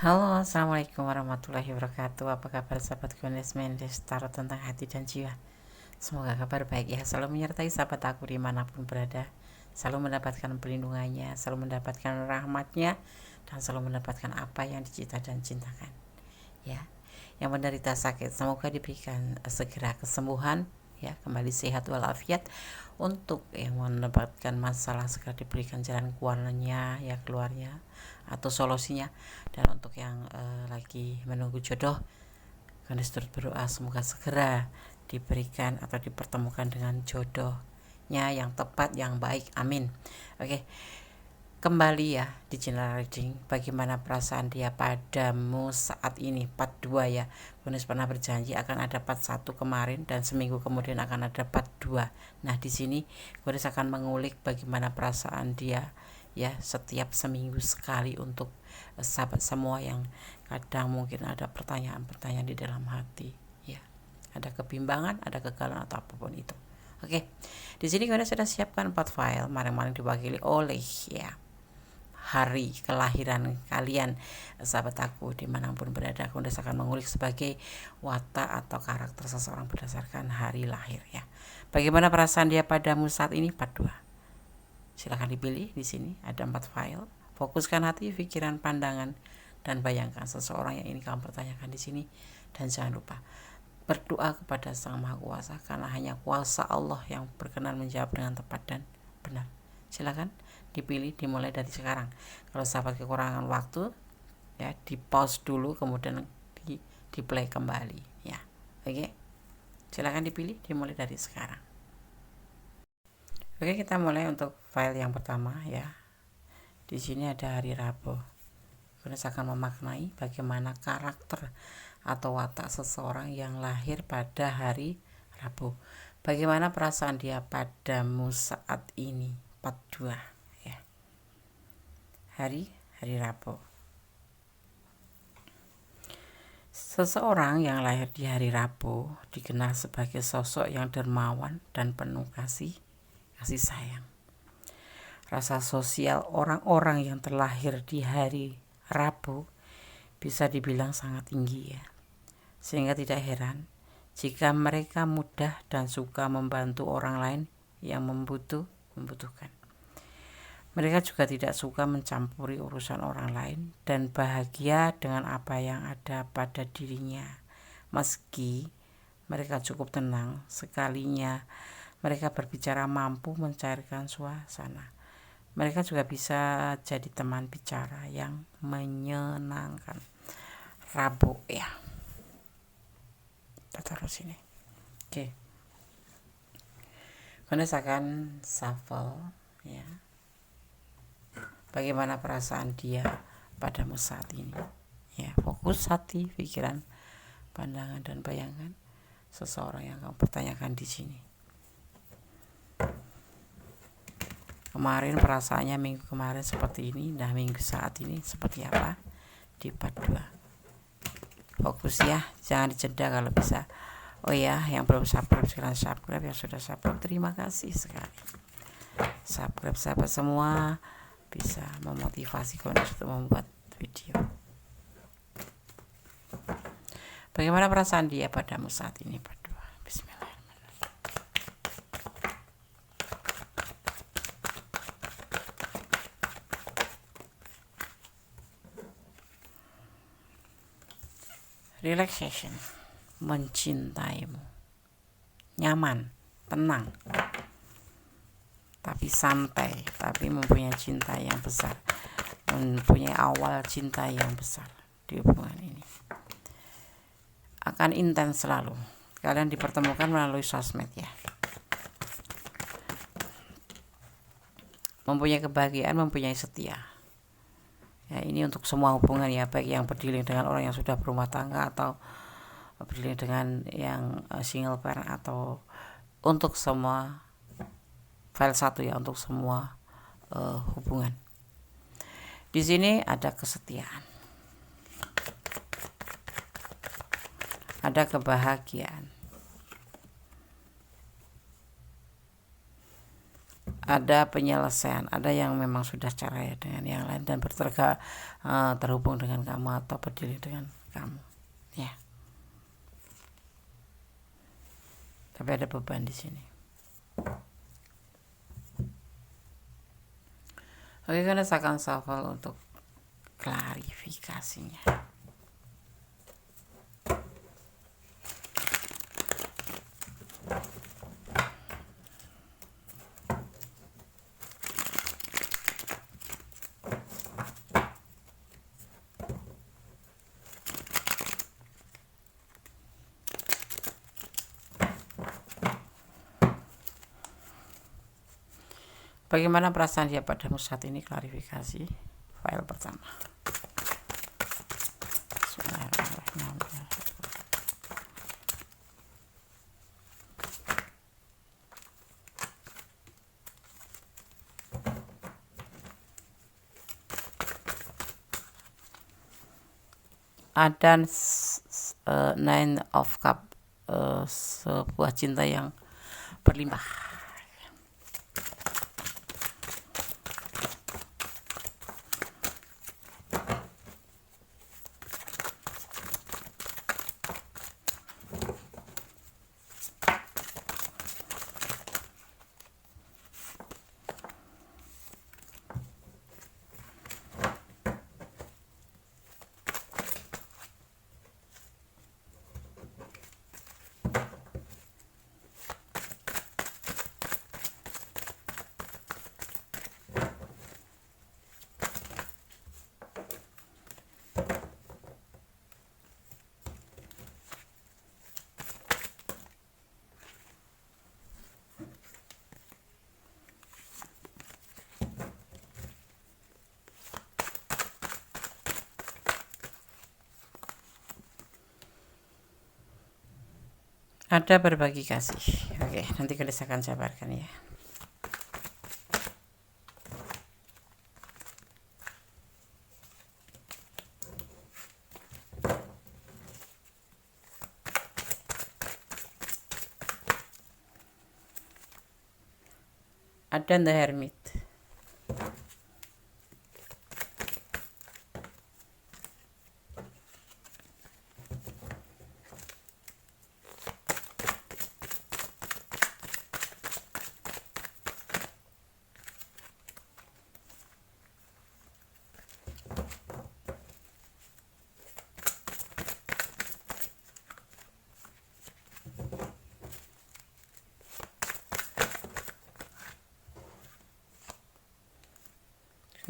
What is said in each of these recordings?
Halo, assalamualaikum warahmatullahi wabarakatuh. Apa kabar sahabat Gones Mendes Tarot tentang hati dan jiwa? Semoga kabar baik ya, selalu menyertai sahabat aku dimanapun berada, selalu mendapatkan perlindungannya, selalu mendapatkan rahmatnya, dan selalu mendapatkan apa yang dicita dan cintakan ya. Yang menderita sakit semoga diberikan segera kesembuhan ya, kembali sehat walafiat. Untuk yang mendapatkan masalah segera diberikan jalan keluarnya ya, keluarnya atau solusinya. Dan untuk yang lagi menunggu jodoh, kalian turut berdoa semoga segera diberikan atau dipertemukan dengan jodohnya yang tepat, yang baik, amin. Oke, kembali ya di channel reading. Bagaimana perasaan dia padamu saat ini? Part 2 ya. Gunis pernah berjanji akan ada part 1 kemarin dan seminggu kemudian akan ada part 2. Nah, di sini Gunis akan mengulik bagaimana perasaan dia ya setiap seminggu sekali untuk sahabat semua yang kadang mungkin ada pertanyaan-pertanyaan di dalam hati ya. Ada kebimbangan, ada kegagalan atau apapun itu. Oke. Di sini Gunis sudah siapkan 4 file masing-masing diwakili oleh ya hari kelahiran kalian sahabat aku dimanapun berada. Aku akan mengulik sebagai watak atau karakter seseorang berdasarkan hari lahir ya. Bagaimana perasaan dia padamu saat ini? Part 2. Silahkan dipilih. Di sini ada 4 file. Fokuskan hati, pikiran, pandangan, dan bayangkan seseorang yang ini kamu pertanyakan di sini. Dan jangan lupa berdoa kepada Sang Maha Kuasa, karena hanya kuasa Allah yang berkenan menjawab dengan tepat dan benar. Silakan dipilih, dimulai dari sekarang. Kalau sahabat kekurangan waktu ya, di pause dulu kemudian di play kembali ya. Oke, silakan dipilih, dimulai dari sekarang. Oke, kita mulai untuk file yang pertama ya. Di sini ada hari Rabu. Kita akan memaknai bagaimana karakter atau watak seseorang yang lahir pada hari Rabu. Bagaimana perasaan dia padamu saat ini? Part 2 ya. Hari Rabu. Seseorang yang lahir di hari Rabu dikenal sebagai sosok yang dermawan dan penuh kasih sayang. Rasa sosial orang-orang yang terlahir di hari Rabu bisa dibilang sangat tinggi ya. Sehingga tidak heran jika mereka mudah dan suka membantu orang lain yang membutuhkan. Mereka juga tidak suka mencampuri urusan orang lain dan bahagia dengan apa yang ada pada dirinya. Meski mereka cukup tenang, sekalinya mereka berbicara mampu mencairkan suasana. Mereka juga bisa jadi teman bicara yang menyenangkan. Rabu ya. Kita taruh sini. Oke. Guys akan shuffle ya. Bagaimana perasaan dia padamu saat ini? Ya, fokus hati, pikiran, pandangan, dan bayangan seseorang yang kamu pertanyakan di sini. Kemarin perasaannya minggu kemarin seperti ini, nah minggu saat ini seperti apa? Di part 2. Fokus ya, jangan dijeda kalau bisa. Oh ya, yang belum subscribe silahkan subscribe, yang sudah subscribe terima kasih sekali. Subscribe sahabat semua, bisa memotivasi kalian untuk membuat video. Bagaimana perasaan dia padamu saat ini? Part 2. Bismillahirrahmanirrahim. Relaxation, mencintaimu, nyaman, tenang, tapi santai, tapi mempunyai cinta yang besar, mempunyai awal cinta yang besar di hubungan ini. Akan intens selalu. Kalian dipertemukan melalui sosmed ya. Mempunyai kebahagiaan, mempunyai setia. Ya, ini untuk semua hubungan ya, baik yang berdiling dengan orang yang sudah berumah tangga atau berdiling dengan yang single parent, atau untuk semua file 1 ya, untuk semua hubungan. Di sini ada kesetiaan. Ada kebahagiaan. ada penyelesaian, ada yang memang sudah cerai dengan yang lain dan terhubung dengan kamu atau berdiri dengan kamu, ya. Tapi ada beban di sini. Oke, kita akan shuffle untuk klarifikasinya. Bagaimana perasaan dia padamu saat ini? Klarifikasi file pertama. Ada Nine of Cup, sebuah cinta yang berlimpah. Ada berbagi kasih. Oke, nanti kita akan jabarkan ya. Ada The Hermit.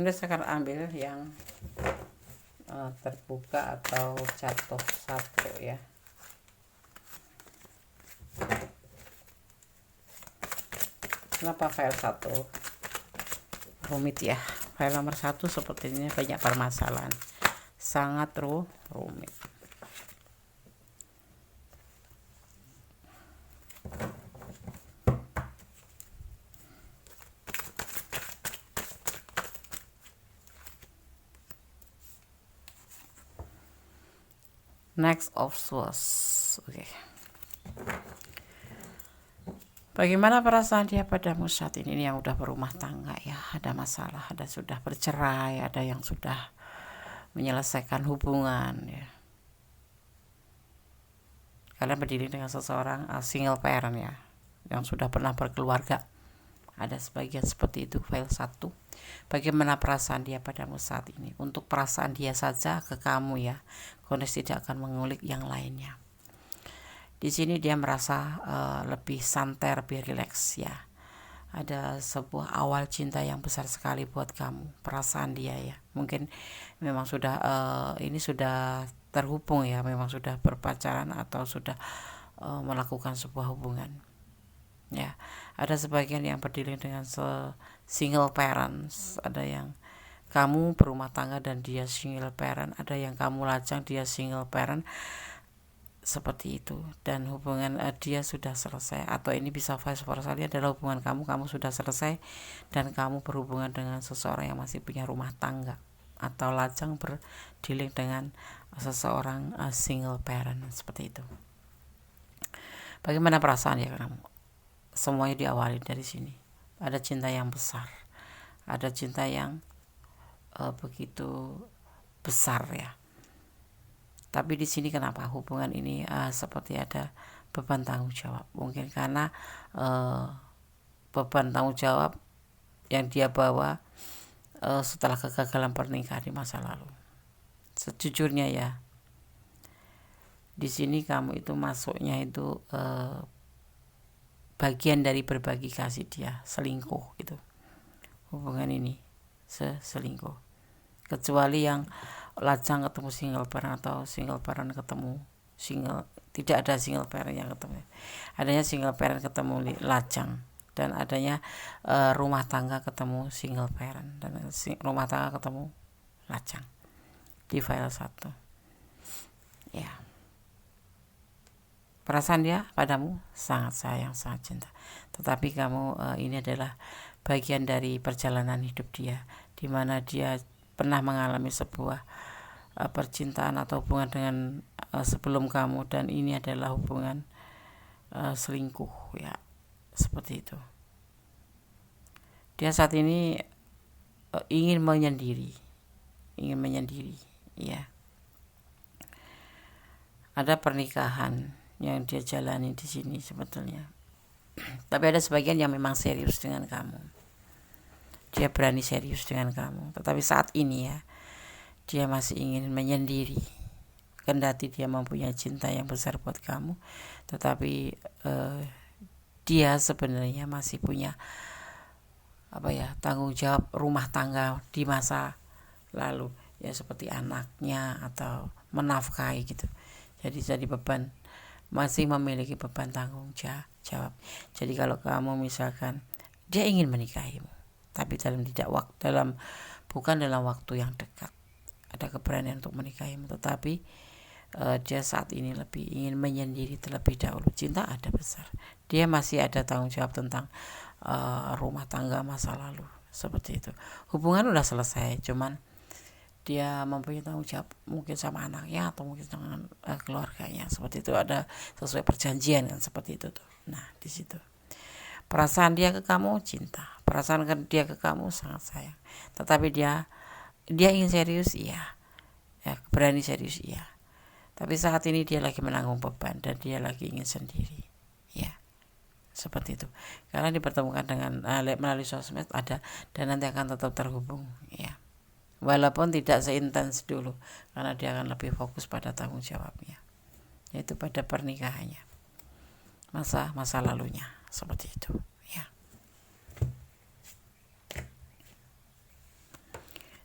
Anda akan ambil yang terbuka atau jatuh satu ya. Kenapa file 1 rumit ya? File nomor 1 sepertinya banyak permasalahan, sangat rumit. Next of Swords. Oke. Bagaimana perasaan dia padamu saat ini? Ini yang udah berumah tangga ya, ada masalah, ada sudah bercerai, ada yang sudah menyelesaikan hubungan ya. Kalian berdiri dengan seseorang single parent ya, yang sudah pernah berkeluarga. Ada sebagian seperti itu file 1. Bagaimana perasaan dia padamu saat ini? Untuk perasaan dia saja ke kamu ya. Goddess tidak akan mengulik yang lainnya. Di sini dia merasa lebih santai, lebih rileks ya. Ada sebuah awal cinta yang besar sekali buat kamu. Perasaan dia ya. Mungkin memang sudah ini sudah terhubung ya. Memang sudah berpacaran atau sudah melakukan sebuah hubungan. Ya, ada sebagian yang berdiri dengan single parents, ada yang kamu berumah tangga dan dia single parent, ada yang kamu lajang dia single parent, seperti itu. Dan hubungan dia sudah selesai, atau ini bisa vice versa, dia adalah hubungan kamu sudah selesai dan kamu berhubungan dengan seseorang yang masih punya rumah tangga atau lajang berdealing dengan seseorang single parent, seperti itu. Bagaimana perasaan ya kamu? Semuanya diawali dari sini. ada cinta yang besar, ada cinta yang begitu besar ya. Tapi di sini kenapa hubungan ini seperti ada beban tanggung jawab? Mungkin karena beban tanggung jawab yang dia bawa setelah kegagalan pernikahan di masa lalu. Sejujurnya ya, di sini kamu itu masuknya itu bagian dari berbagi kasih dia, selingkuh gitu. Hubungan ini selingkuh. Kecuali yang lajang ketemu single parent atau single parent ketemu single, tidak ada single parent yang ketemu. Adanya single parent ketemu lajang, dan adanya rumah tangga ketemu single parent, dan rumah tangga ketemu lajang di file 1. Ya. Perasaan dia padamu sangat sayang, sangat cinta. Tetapi kamu ini adalah bagian dari perjalanan hidup dia, di mana dia pernah mengalami sebuah percintaan atau hubungan dengan sebelum kamu, dan ini adalah hubungan selingkuh ya, seperti itu. Dia saat ini ingin menyendiri ya. Ada pernikahan yang dia jalani di sini sebetulnya, tapi ada sebagian yang memang serius dengan kamu. Dia berani serius dengan kamu, tetapi saat ini ya, dia masih ingin menyendiri. Kendati dia mempunyai cinta yang besar buat kamu, tetapi dia sebenarnya masih punya tanggung jawab rumah tangga di masa lalu ya, seperti anaknya atau menafkahi gitu. Jadi beban, masih memiliki beban tanggung jawab. Jadi kalau kamu misalkan dia ingin menikahimu, tapi bukan dalam waktu yang dekat, ada keberanian untuk menikahimu, tetapi dia saat ini lebih ingin menyendiri terlebih dahulu. Cinta ada besar, dia masih ada tanggung jawab tentang rumah tangga masa lalu, seperti itu. Hubungan udah selesai, cuman dia mempunyai tanggung jawab mungkin sama anaknya atau mungkin dengan keluarganya, seperti itu. Ada sesuai perjanjian kan, seperti itu tuh. Nah, di situ perasaan dia ke kamu cinta, perasaan dia ke kamu sangat sayang, tetapi dia ingin serius iya ya, berani serius iya, tapi saat ini dia lagi menanggung beban dan dia lagi ingin sendiri ya, seperti itu. Karena dipertemukan dengan melalui sosmed ada, dan nanti akan tetap terhubung ya, walaupun tidak seintens dulu, karena dia akan lebih fokus pada tanggung jawabnya, yaitu pada pernikahannya, masa lalunya, seperti itu ya.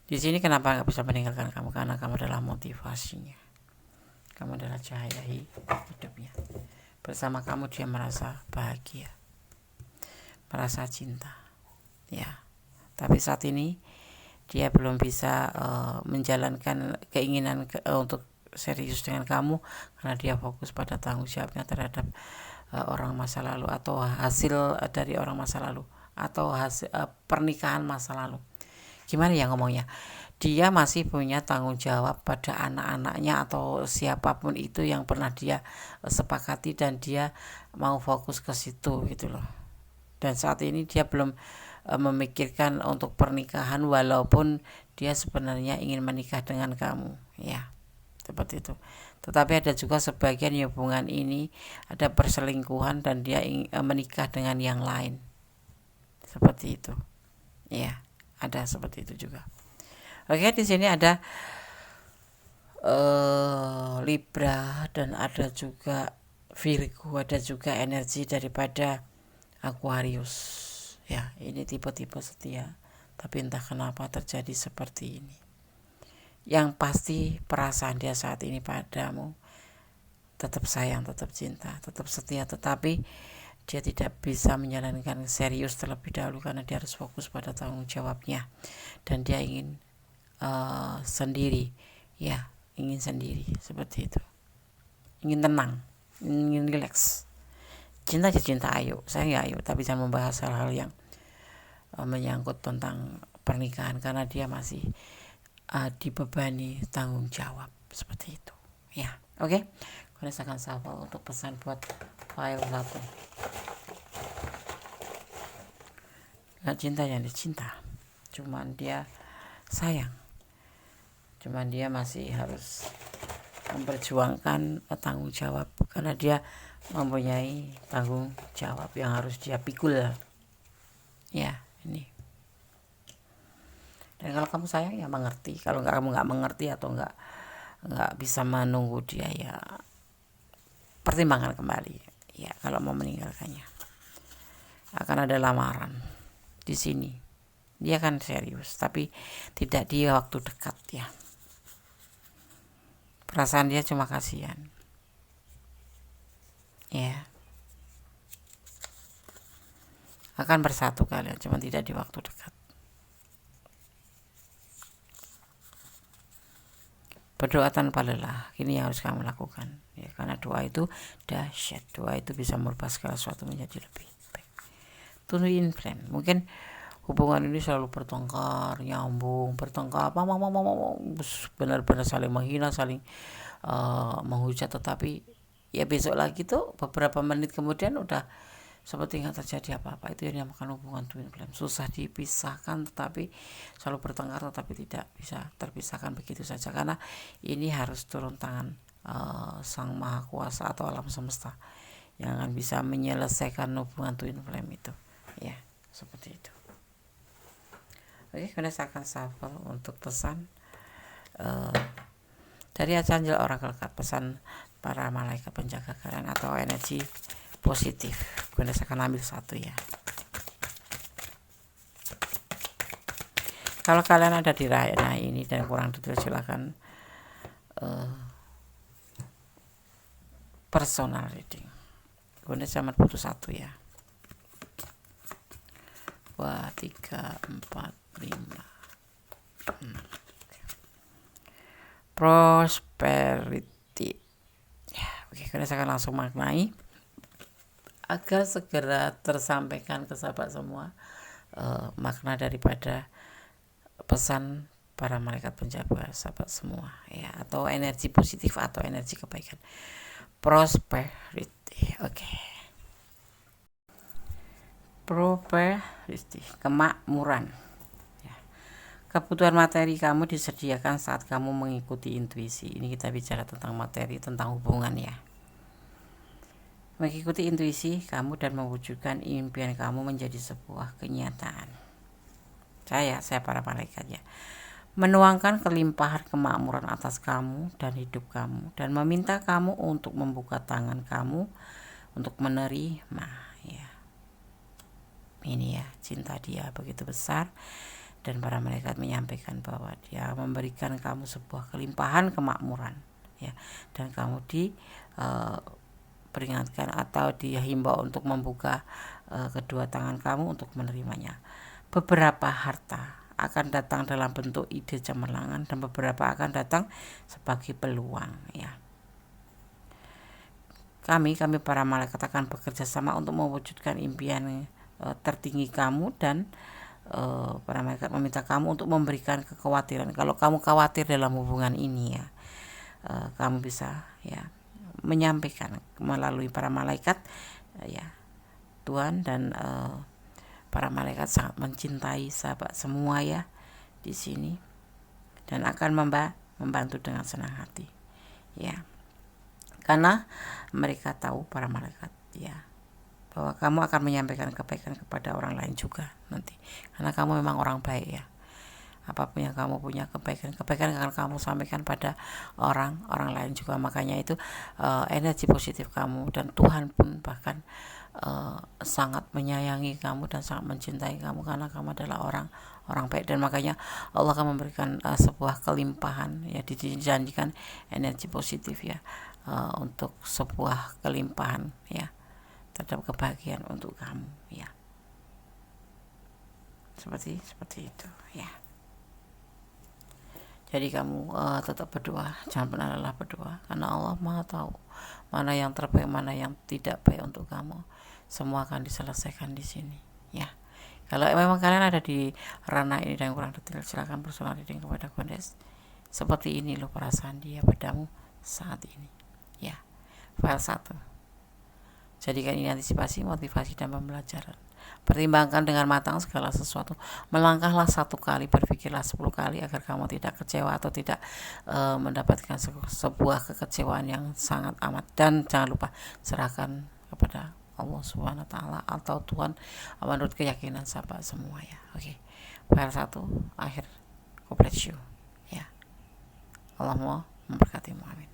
Di sini kenapa nggak bisa meninggalkan kamu? Karena kamu adalah motivasinya, kamu adalah cahaya hidupnya. Bersama kamu dia merasa bahagia, merasa cinta ya. Tapi saat ini dia belum bisa menjalankan keinginan untuk serius dengan kamu, karena dia fokus pada tanggung jawabnya terhadap orang masa lalu, atau hasil dari orang masa lalu, atau hasil pernikahan masa lalu. Gimana ya ngomongnya, dia masih punya tanggung jawab pada anak-anaknya atau siapapun itu yang pernah dia sepakati, dan dia mau fokus ke situ gitu loh. Dan saat ini dia belum memikirkan untuk pernikahan, walaupun dia sebenarnya ingin menikah dengan kamu ya, seperti itu. Tetapi ada juga sebagian hubungan ini ada perselingkuhan, dan dia ingin menikah dengan yang lain, seperti itu ya, ada seperti itu juga. Oke, di sini ada Libra, dan ada juga Virgo, ada juga energi daripada Aquarius ya. Ini tipe-tipe setia, tapi entah kenapa terjadi seperti ini. Yang pasti perasaan dia saat ini padamu tetap sayang, tetap cinta, tetap setia, tetapi dia tidak bisa menjalankan serius terlebih dahulu, karena dia harus fokus pada tanggung jawabnya, dan dia ingin sendiri ya, ingin sendiri, seperti itu. Ingin tenang, ingin relax. Cinta aja cinta, ayo, saya nggak ayo, tapi jangan membahas hal-hal yang menyangkut tentang pernikahan, karena dia masih dibebani tanggung jawab, seperti itu ya. Oke, saya akan sapa untuk pesan buat file 1. cinta yang dicinta, cuman dia sayang, cuman dia masih harus memperjuangkan tanggung jawab karena dia mempunyai tanggung jawab yang harus dia pikul ya ini. Dan kalau kamu sayang ya mengerti, kalau kamu nggak mengerti atau nggak bisa menunggu dia ya pertimbangkan kembali ya. Kalau mau meninggalkannya akan ada lamaran di sini, dia kan serius tapi tidak di waktu dekat ya. Perasaan dia cuma kasihan ya, akan bersatu kalian cuma tidak di waktu dekat. Berdoa tanpa lelah, ini yang harus kamu lakukan ya, karena doa itu dahsyat, doa itu bisa merubah segala sesuatu menjadi lebih baik. Twin flame, mungkin hubungan ini selalu bertengkar, nyambung, bertengkar, benar-benar saling menghina, saling menghujat, tetapi ya besok lagi tuh beberapa menit kemudian udah seperti nggak terjadi apa-apa. Itu yang dinamakan hubungan twin flame, susah dipisahkan tetapi selalu bertengkar tetapi tidak bisa terpisahkan begitu saja, karena ini harus turun tangan Sang Maha Kuasa atau alam semesta yang akan bisa menyelesaikan hubungan twin flame itu ya, seperti itu. Oke, kemudian saya akan shuffle untuk pesan dari Archangel Oracle Card, pesan para malaikat penjaga kalian atau energi positif. Kemudian saya akan ambil satu ya. Kalau kalian ada di ranah ini dan kurang detail, silakan personal reading. Kemudian saya butuh satu ya. 2, 3, 4, 5. Prosperity ya. Oke, kemudian saya akan langsung maknai agar segera tersampaikan ke sahabat semua makna daripada pesan para malaikat penjaga sahabat semua ya, atau energi positif atau energi kebaikan. Prosperity. Oke. Prosperity, kemakmuran ya. Kebutuhan materi kamu disediakan saat kamu mengikuti intuisi. Ini kita bicara tentang materi, tentang hubungan ya. Mengikuti intuisi kamu dan mewujudkan impian kamu menjadi sebuah kenyataan. Saya para malaikat ya, menuangkan kelimpahan kemakmuran atas kamu dan hidup kamu, dan meminta kamu untuk membuka tangan kamu untuk menerima ya. Ini ya, cinta dia begitu besar, dan para malaikat menyampaikan bahwa dia memberikan kamu sebuah kelimpahan kemakmuran ya, dan kamu peringatkan atau dihimbau untuk membuka kedua tangan kamu untuk menerimanya. Beberapa harta akan datang dalam bentuk ide cemerlangan dan beberapa akan datang sebagai peluang ya. Kami para malaikat akan bekerja sama untuk mewujudkan impian tertinggi kamu, dan para malaikat meminta kamu untuk memberikan kekhawatiran. Kalau kamu khawatir dalam hubungan ini ya, kamu bisa ya menyampaikan melalui para malaikat ya. Tuhan dan para malaikat sangat mencintai sahabat semua ya di sini, dan akan membantu dengan senang hati ya, karena mereka tahu para malaikat ya bahwa kamu akan menyampaikan kebaikan kepada orang lain juga nanti, karena kamu memang orang baik ya. Apapun yang kamu punya kebaikan akan kamu sampaikan pada orang lain juga. Makanya itu energi positif kamu, dan Tuhan pun bahkan sangat menyayangi kamu dan sangat mencintai kamu karena kamu adalah orang baik. Dan makanya Allah akan memberikan sebuah kelimpahan ya, dijanjikan energi positif ya, untuk sebuah kelimpahan ya, terhadap kebahagiaan untuk kamu ya, seperti itu ya. Jadi kamu tetap berdoa, jangan pernah lelah berdoa, karena Allah Maha tahu mana yang terbaik, mana yang tidak baik untuk kamu. Semua akan diselesaikan di sini ya. Kalau memang kalian ada di ranah ini dan kurang detail, silakan personal reading kepada Gondes. Seperti ini loh perasaan dia padamu saat ini ya. File 1. Jadikan ini antisipasi, motivasi, dan pembelajaran. Pertimbangkan dengan matang segala sesuatu. Melangkahlah 1 kali, berpikirlah 10 kali agar kamu tidak kecewa atau tidak mendapatkan sebuah kekecewaan yang sangat amat. Dan jangan lupa serahkan kepada Allah Subhanahu wa taala atau Tuhan menurut keyakinan sahabat semua ya. Oke. File 1 akhir. God bless you. Ya. Allah mau memberkatimu. Amin.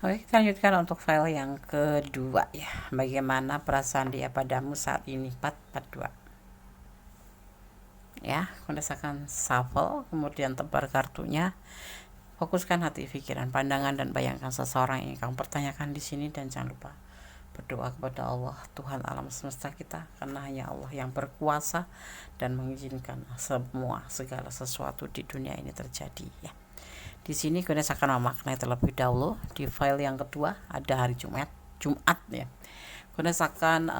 Oke, kita lanjutkan untuk file yang kedua ya. Bagaimana perasaan dia padamu saat ini? 442. Ya, rasakan shuffle, kemudian tebar kartunya. Fokuskan hati, pikiran, pandangan, dan bayangkan seseorang yang kamu pertanyakan di sini, dan jangan lupa berdoa kepada Allah, Tuhan alam semesta kita, karena hanya Allah yang berkuasa dan mengizinkan segala sesuatu di dunia ini terjadi ya. Di sini Gunes akan memaknai terlebih dahulu. Di file yang kedua ada hari Jumat ya. Gunes akan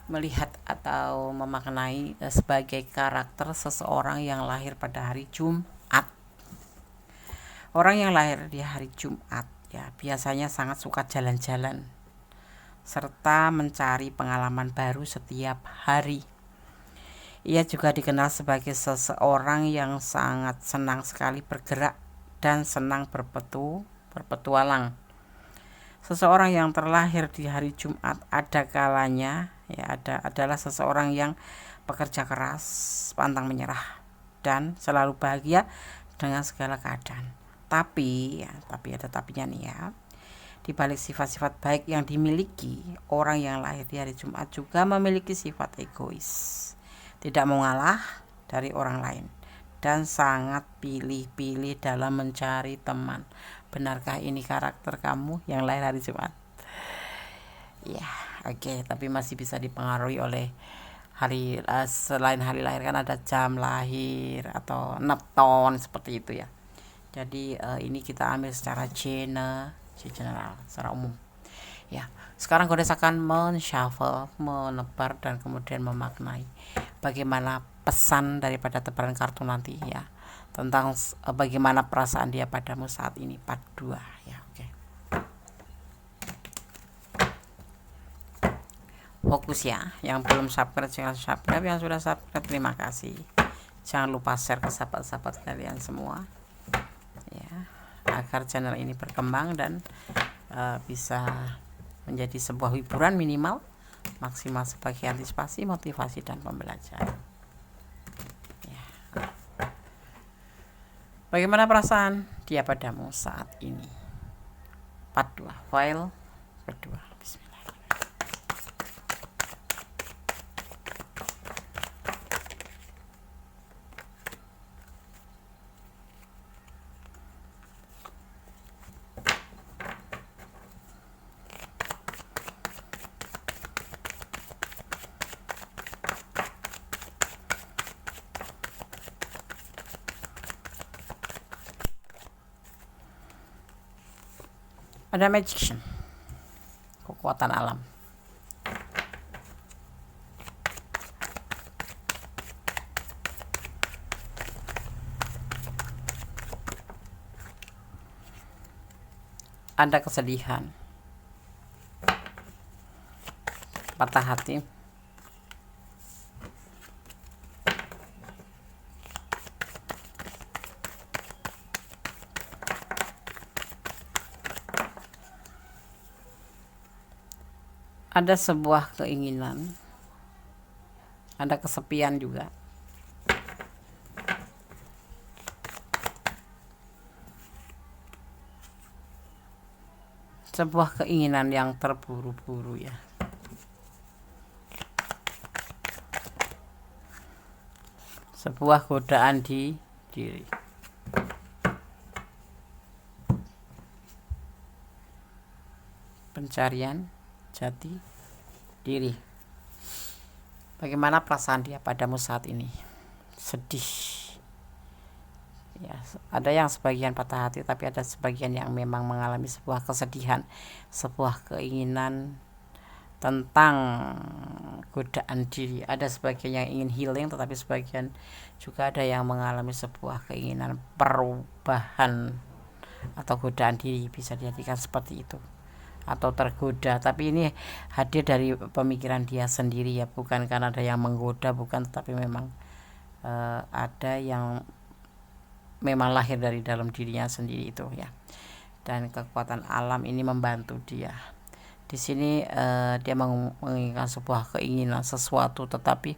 melihat atau memaknai sebagai karakter seseorang yang lahir pada hari Jumat. Orang yang lahir di hari Jumat ya biasanya sangat suka jalan-jalan serta mencari pengalaman baru setiap hari. Ia juga dikenal sebagai seseorang yang sangat senang sekali bergerak dan senang berpetualang. Seseorang yang terlahir di hari Jumat ada kalanya adalah seseorang yang bekerja keras, pantang menyerah, dan selalu bahagia dengan segala keadaan. Tapi ada tapinya nih ya. Di balik sifat-sifat baik yang dimiliki, orang yang lahir di hari Jumat juga memiliki sifat egois. Tidak mau ngalah dari orang lain dan sangat pilih-pilih dalam mencari teman. Benarkah ini karakter kamu yang lahir hari Jumat? Ya, oke. Tapi masih bisa dipengaruhi oleh hari selain hari lahir kan ada jam lahir atau nepton seperti itu ya. Jadi ini kita ambil secara general, secara umum. Ya, sekarang Godes akan men-shuffle, menebar dan kemudian memaknai bagaimana pesan daripada tebaran kartu nanti ya, tentang bagaimana perasaan dia padamu saat ini. Part 2 ya. Oke. Fokus ya, yang belum subscribe jangan subscribe, yang sudah subscribe terima kasih. Jangan lupa share ke sahabat-sahabat kalian semua ya, agar channel ini berkembang dan bisa menjadi sebuah hiburan minimal, maksimal sebagai antisipasi, motivasi, dan pembelajaran ya. Bagaimana perasaan dia padamu saat ini? Part 2 file kedua. Ada magician, kekuatan alam. Ada kesedihan, patah hati, ada sebuah keinginan, ada kesepian juga. Sebuah keinginan yang terburu-buru ya. Sebuah godaan di diri. Pencarian jati diri. Bagaimana perasaan dia padamu saat ini? Sedih ya, ada yang sebagian patah hati, tapi ada sebagian yang memang mengalami sebuah kesedihan, sebuah keinginan tentang godaan diri. Ada sebagian yang ingin healing, tetapi sebagian juga ada yang mengalami sebuah keinginan perubahan atau godaan diri, bisa dijadikan seperti itu. atau tergoda, tapi ini hadir dari pemikiran dia sendiri ya, bukan karena ada yang menggoda, bukan, tapi memang ada yang memang lahir dari dalam dirinya sendiri itu ya. Dan kekuatan alam ini membantu dia. Di sini dia menginginkan sebuah keinginan sesuatu, tetapi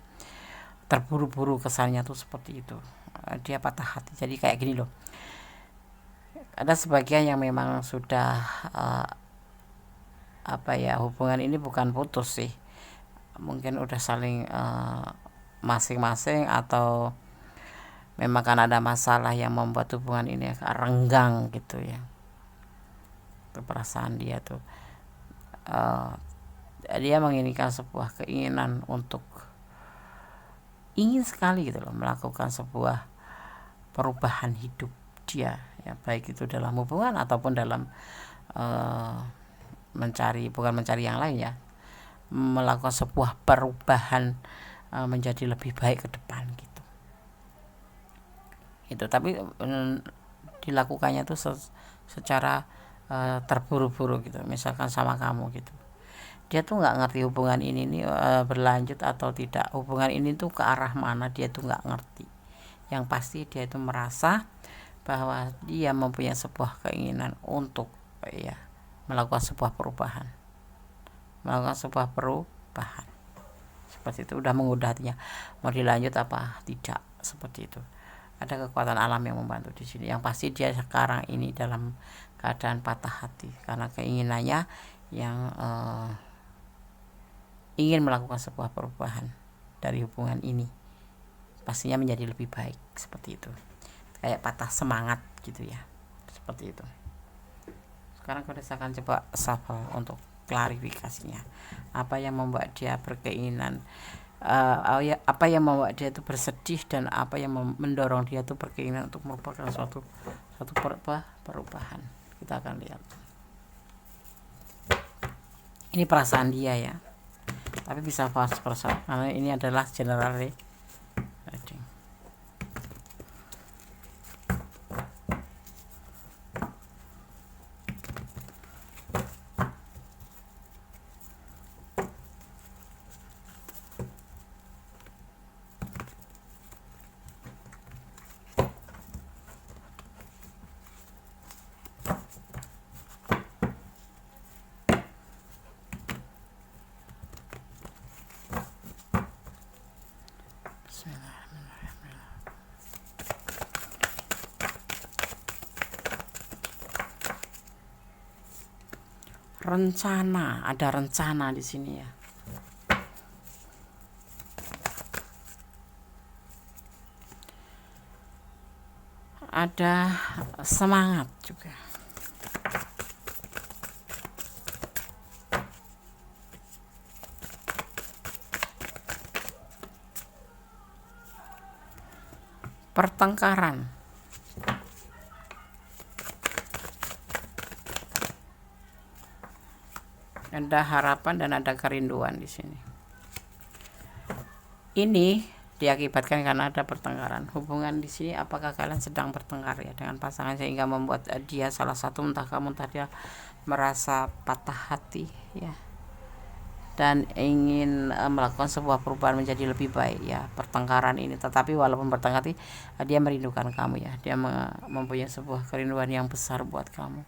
terburu-buru, kesannya tuh seperti itu. Dia patah hati. Jadi kayak gini loh, ada sebagian yang memang sudah hubungan ini bukan putus sih, mungkin udah saling masing-masing, atau memang kan ada masalah yang membuat hubungan ini renggang gitu ya. Itu perasaan dia tuh, dia menginginkan sebuah keinginan untuk ingin sekali gitu loh melakukan sebuah perubahan hidup dia ya, baik itu dalam hubungan ataupun dalam bukan mencari yang lain ya, melakukan sebuah perubahan menjadi lebih baik ke depan gitu. Itu tapi dilakukannya tuh secara terburu-buru gitu. Misalkan sama kamu gitu, dia tuh nggak ngerti hubungan ini nih berlanjut atau tidak, hubungan ini tuh ke arah mana dia tuh nggak ngerti. Yang pasti dia itu merasa bahwa dia mempunyai sebuah keinginan untuk melakukan sebuah perubahan, seperti itu. Udah mengudah hatinya, mau dilanjut apa tidak, seperti itu. Ada kekuatan alam yang membantu di sini. Yang pasti dia sekarang ini dalam keadaan patah hati karena keinginannya yang ingin melakukan sebuah perubahan dari hubungan ini, pastinya menjadi lebih baik, seperti itu. Kayak patah semangat gitu ya, seperti itu. Sekarang kita akan coba shuffle untuk klarifikasinya. Apa yang membuat dia berkeinginan, apa yang membuat dia itu bersedih, dan apa yang mendorong dia itu berkeinginan untuk merupakan suatu perubahan. Kita akan lihat. Ini perasaan dia ya, tapi bisa vice versa karena ini adalah general reading. Rencana, ada rencana di sini ya. Ada semangat juga. Pertengkaran. Ada harapan dan ada kerinduan di sini. Ini diakibatkan karena ada pertengkaran. Hubungan di sini, apakah kalian sedang bertengkar ya dengan pasangan sehingga membuat dia, salah satu, entah kamu entah dia, merasa patah hati ya, dan ingin melakukan sebuah perubahan menjadi lebih baik ya. Pertengkaran ini, tetapi walaupun bertengkar, dia merindukan kamu ya. Dia mempunyai sebuah kerinduan yang besar buat kamu.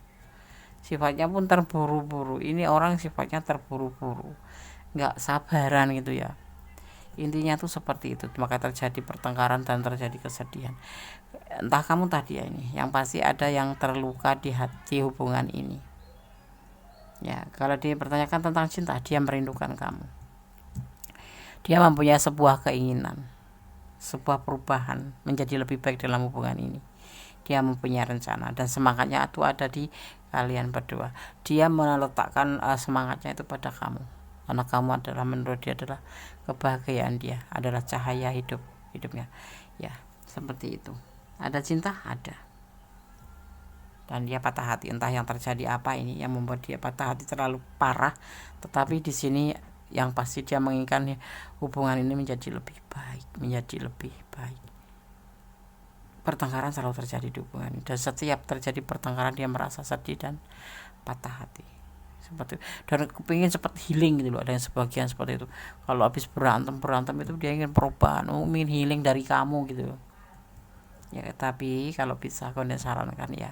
Sifatnya pun terburu-buru. Ini orang sifatnya terburu-buru, nggak sabaran gitu ya. Intinya tuh seperti itu. Maka terjadi pertengkaran dan terjadi kesedihan. Entah kamu tadi ya, ini yang pasti ada yang terluka di hati hubungan ini ya. Kalau dia bertanyakan tentang cinta, dia merindukan kamu. Dia mempunyai sebuah keinginan, sebuah perubahan menjadi lebih baik dalam hubungan ini. Dia mempunyai rencana dan semangatnya itu ada di kalian berdua. Dia meletakkan semangatnya itu pada kamu, karena kamu adalah, menurut dia adalah kebahagiaan dia, adalah cahaya hidupnya ya, seperti itu. Ada cinta, ada, dan dia patah hati. Entah yang terjadi apa ini yang membuat dia patah hati terlalu parah, tetapi di sini yang pasti dia menginginkan hubungan ini menjadi lebih baik, menjadi lebih baik. Pertengkaran selalu terjadi di hubungan ini, dan setiap terjadi pertengkaran dia merasa sedih dan patah hati, seperti itu. Dan kepingin cepat healing gitu loh, ada yang sebagian seperti itu, kalau habis berantem itu dia ingin perubahan, ingin healing dari kamu gitu loh ya. Tapi kalau bisa aku sarankan ya,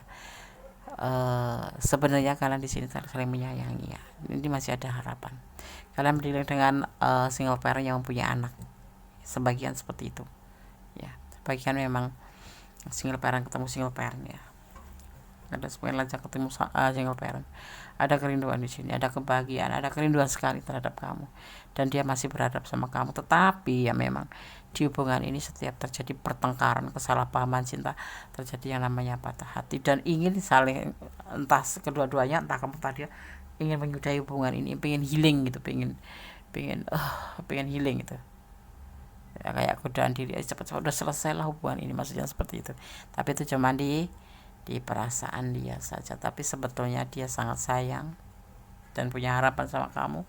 sebenarnya kalian di sini saling menyayangi ya, ini masih ada harapan. Kalian berdiri dengan single parent yang mempunyai anak, sebagian seperti itu ya, sebagian memang single parent ketemu single parent ya, ada sebagian lagi ketemu single parent, ada kerinduan di sini, ada kebahagiaan, ada kerinduan sekali terhadap kamu, dan dia masih berhadap sama kamu. Tetapi ya memang di hubungan ini setiap terjadi pertengkaran, kesalahpahaman cinta, terjadi yang namanya patah hati, dan ingin saling, entah kedua-duanya, entah kamu tadi ingin menyudahi hubungan ini, pengen healing gitu, pengen healing gitu ya, kayak godaan diri cepat-cepat udah selesai lah hubungan ini, maksudnya seperti itu. Tapi itu cuma di perasaan dia saja, tapi sebetulnya dia sangat sayang dan punya harapan sama kamu,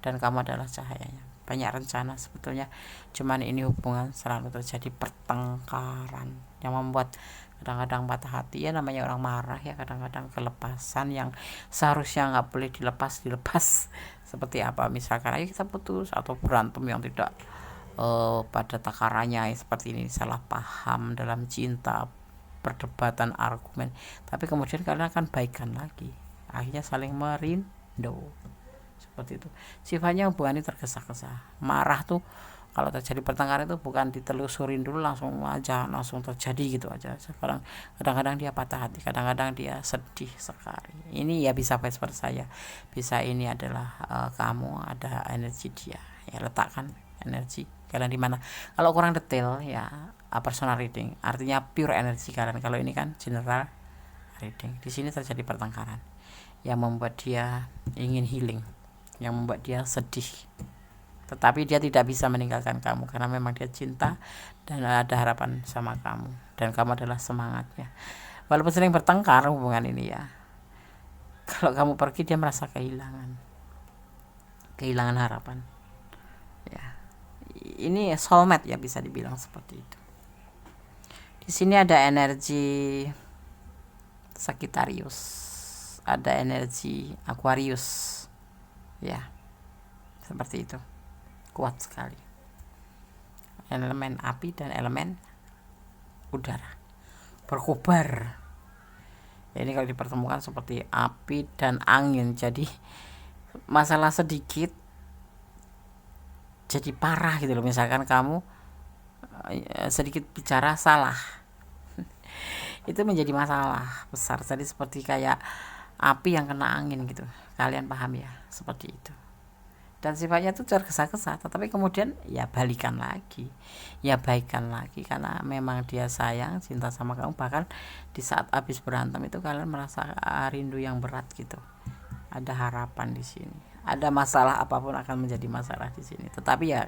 dan kamu adalah cahayanya. Banyak rencana sebetulnya, cuman ini hubungan selalu terjadi pertengkaran yang membuat kadang-kadang patah hati ya, namanya orang marah ya, kadang-kadang kelepasan yang seharusnya nggak boleh dilepas seperti apa, misalkan ayo kita putus, atau berantem yang tidak pada takarannya seperti ini, salah paham dalam cinta, perdebatan, argumen, tapi kemudian kalian akan baikan lagi, akhirnya saling merindu seperti itu. Sifatnya hubungan ini tergesa-gesa, marah tuh kalau terjadi pertengkaran itu bukan ditelusurin dulu, langsung terjadi gitu aja. Sekarang kadang-kadang dia patah hati, kadang-kadang dia sedih sekali. Ini ya bisa vice versa ya, bisa ini adalah kamu ada energi dia ya, letakkan energi kalian di mana. Kalau kurang detail ya personal reading, artinya pure energi kalian. Kalau ini kan general reading. Di sini terjadi pertengkaran yang membuat dia ingin healing, yang membuat dia sedih, tetapi dia tidak bisa meninggalkan kamu karena memang dia cinta dan ada harapan sama kamu, dan kamu adalah semangatnya. Walaupun sering bertengkar hubungan ini ya, kalau kamu pergi dia merasa kehilangan harapan ya. Ini soulmate ya, bisa dibilang seperti itu. Di sini ada energi Sagittarius, ada energi Aquarius ya, seperti itu, kuat sekali. Elemen api dan elemen udara berkobar. Ini kalau dipertemukan seperti api dan angin, jadi masalah sedikit jadi parah gitu loh. Misalkan kamu sedikit bicara salah itu menjadi masalah besar. Jadi seperti kayak api yang kena angin gitu, kalian paham ya, seperti itu. Dan sifatnya itu tergesa-gesa, tetapi kemudian ya balikan lagi, ya baikan lagi, karena memang dia sayang, cinta sama kamu. Bahkan di saat habis berantem itu kalian merasa rindu yang berat gitu. Ada harapan di sini, ada masalah apapun akan menjadi masalah di sini, tetapi ya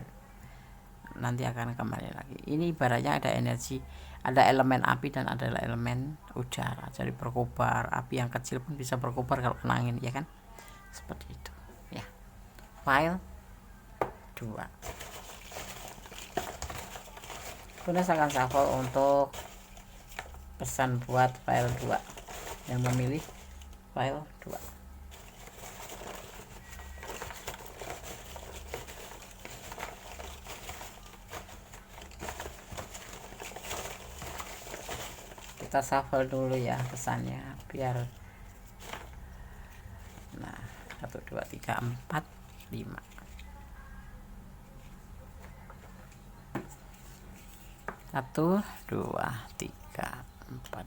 nanti akan kembali lagi. Ini ibaratnya ada energi, ada elemen api dan ada elemen udara, jadi berkobar. Api yang kecil pun bisa berkobar kalau kena angin, ya kan, seperti itu ya. File 2, Bunda akan shuffle untuk pesan buat file 2 yang memilih file 2. Kita shuffle dulu ya pesannya biar 1, 2, 3, 4, 5. 1, 2, 3, 4.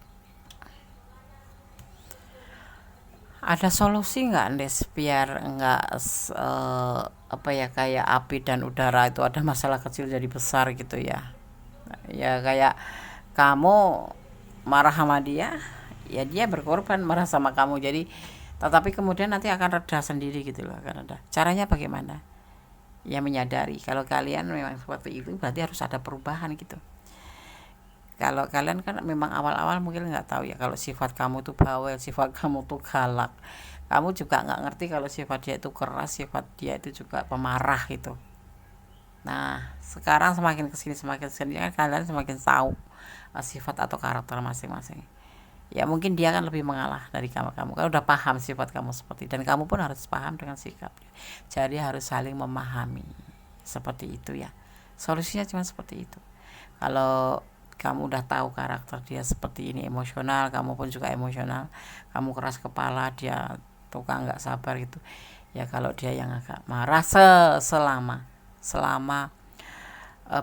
Ada solusi nggak, Des, biar nggak apa ya, kayak api dan udara itu ada masalah kecil jadi besar gitu ya? Ya kayak kamu marah sama dia, ya dia berkorban marah sama kamu, jadi tetapi kemudian nanti akan reda sendiri gitu loh, akan reda. Caranya bagaimana? Ya menyadari kalau kalian memang seperti itu, berarti harus ada perubahan gitu. Kalau kalian kan memang awal-awal mungkin nggak tahu ya, kalau sifat kamu tuh bawel, sifat kamu tuh galak, kamu juga nggak ngerti kalau sifat dia itu keras, sifat dia itu juga pemarah gitu. Nah sekarang semakin kesini kan kalian semakin tahu sifat atau karakter masing-masing. ya mungkin dia kan lebih mengalah dari kamu kan udah paham sifat kamu seperti, dan kamu pun harus paham dengan sikapnya. Jadi harus saling memahami seperti itu ya. Solusinya cuma seperti itu. Kalau kamu udah tahu karakter dia seperti ini, emosional, kamu pun juga emosional, kamu keras kepala, dia tukang nggak sabar gitu ya. Kalau dia yang agak marah, selama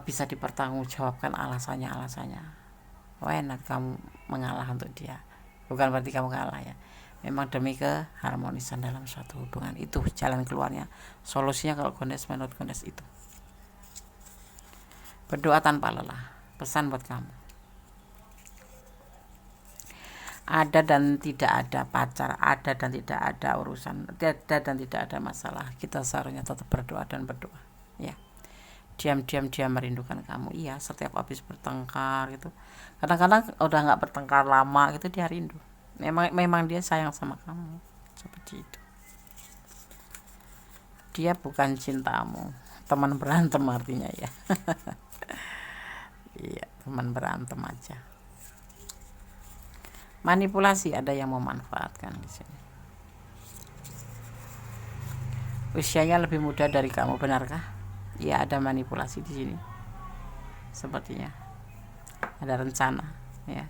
bisa dipertanggungjawabkan alasannya, why not kamu mengalah untuk dia. Bukan berarti kamu kalah ya, memang demi keharmonisan dalam suatu hubungan. Itu jalan keluarnya, solusinya kalau gondes menurut gondes itu. Berdoa tanpa lelah. Pesan buat kamu, ada dan tidak ada pacar, ada dan tidak ada urusan, ada dan tidak ada masalah, kita seharusnya tetap berdoa dan berdoa ya. Diam-diam dia merindukan kamu. Iya, setiap habis bertengkar gitu, kadang-kadang udah nggak bertengkar lama gitu, dia rindu. Memang dia sayang sama kamu seperti itu. Dia bukan cintamu, teman berantem artinya ya. Iya, teman berantem aja. Manipulasi, ada yang memanfaatkan di sini. Usianya lebih muda dari kamu, benarkah? Ya, ada manipulasi di sini. Sepertinya ada rencana ya.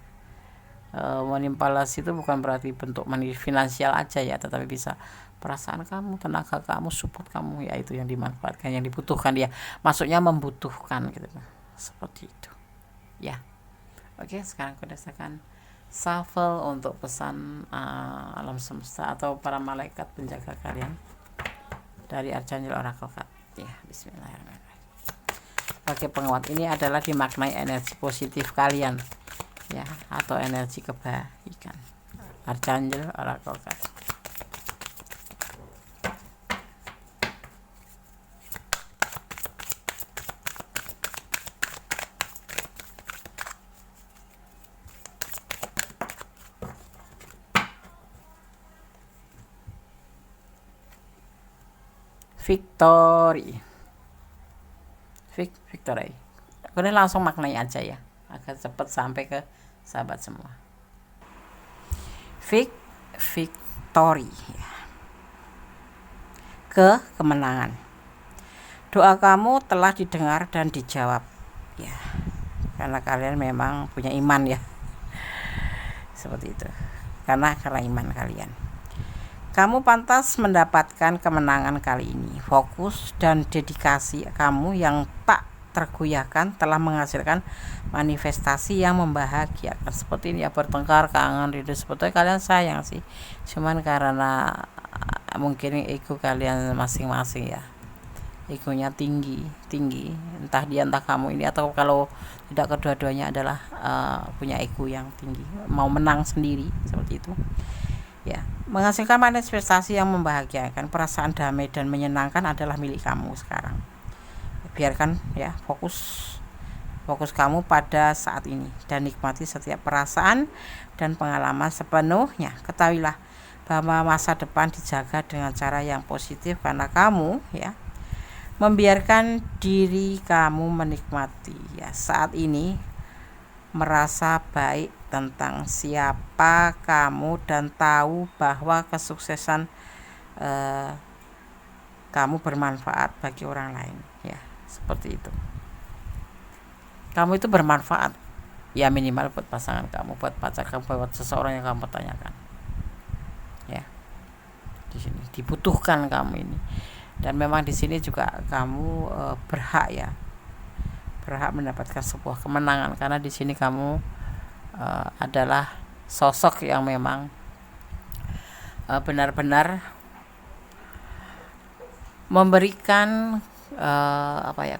Manipulasi itu bukan berarti bentuk finansial aja ya, tetapi bisa perasaan kamu, tenaga kamu, support kamu ya, itu yang dimanfaatkan, yang dibutuhkan dia. Maksudnya membutuhkan gitu. Seperti itu ya. Oke, sekarang aku rasakan shuffle untuk pesan alam semesta atau para malaikat penjaga kalian dari Archangel Oracle Card ya. Bismillahirrahmanirrahim. Oke, penguat ini adalah dimaknai energi positif kalian ya, atau energi kebaikan. Archangel Oracle Card. Victory. Ini langsung maknai aja ya, agar cepat sampai ke sahabat semua. Victory ya. Kemenangan. Doa kamu telah didengar dan dijawab ya, karena kalian memang punya iman ya. Seperti itu. Karena iman kalian, kamu pantas mendapatkan kemenangan kali ini. Fokus dan dedikasi kamu yang tak tergoyahkan telah menghasilkan manifestasi yang membahagiakan. Seperti ini ya, bertengkar, kangen, rindu, sebetulnya kalian sayang sih, cuman karena mungkin ego kalian masing-masing ya, egonya tinggi, entah dia entah kamu ini, atau kalau tidak kedua-duanya adalah punya ego yang tinggi, mau menang sendiri seperti itu ya. Menghasilkan manifestasi yang membahagiakan, perasaan damai dan menyenangkan adalah milik kamu sekarang. Biarkan ya, fokus kamu pada saat ini dan nikmati setiap perasaan dan pengalaman sepenuhnya. Ketahuilah bahwa masa depan dijaga dengan cara yang positif, karena kamu ya membiarkan diri kamu menikmati ya saat ini, merasa baik tentang siapa kamu dan tahu bahwa kesuksesan kamu bermanfaat bagi orang lain ya. Seperti itu, kamu itu bermanfaat ya, minimal buat pasangan kamu, buat pacar kamu, buat seseorang yang kamu tanyakan ya. Di sini dibutuhkan kamu ini, dan memang di sini juga kamu berhak mendapatkan sebuah kemenangan, karena di sini kamu adalah sosok yang memang benar-benar memberikan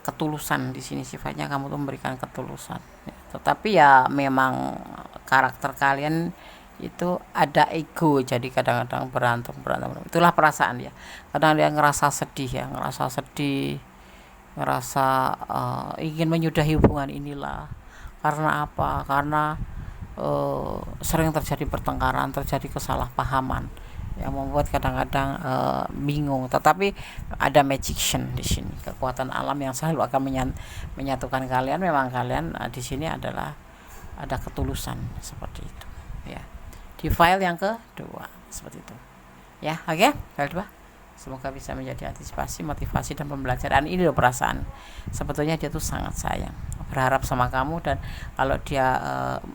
ketulusan. Di sini sifatnya kamu tuh memberikan ketulusan ya. Tetapi ya memang karakter kalian itu ada ego, jadi kadang-kadang berantem. Itulah perasaan dia. Kadang dia ngerasa sedih, ngerasa ingin menyudahi hubungan inilah. Karena apa? Karena sering terjadi pertengkaran, terjadi kesalahpahaman yang membuat kadang-kadang bingung. Tetapi ada magician di sini, kekuatan alam yang selalu akan menyatukan kalian. Memang kalian di sini adalah ada ketulusan seperti itu ya. di file yang kedua seperti itu ya. Oke, file 2 semoga bisa menjadi antisipasi, motivasi, dan pembelajaran. Ini loh perasaan sebetulnya dia tuh sangat sayang, berharap sama kamu, dan kalau dia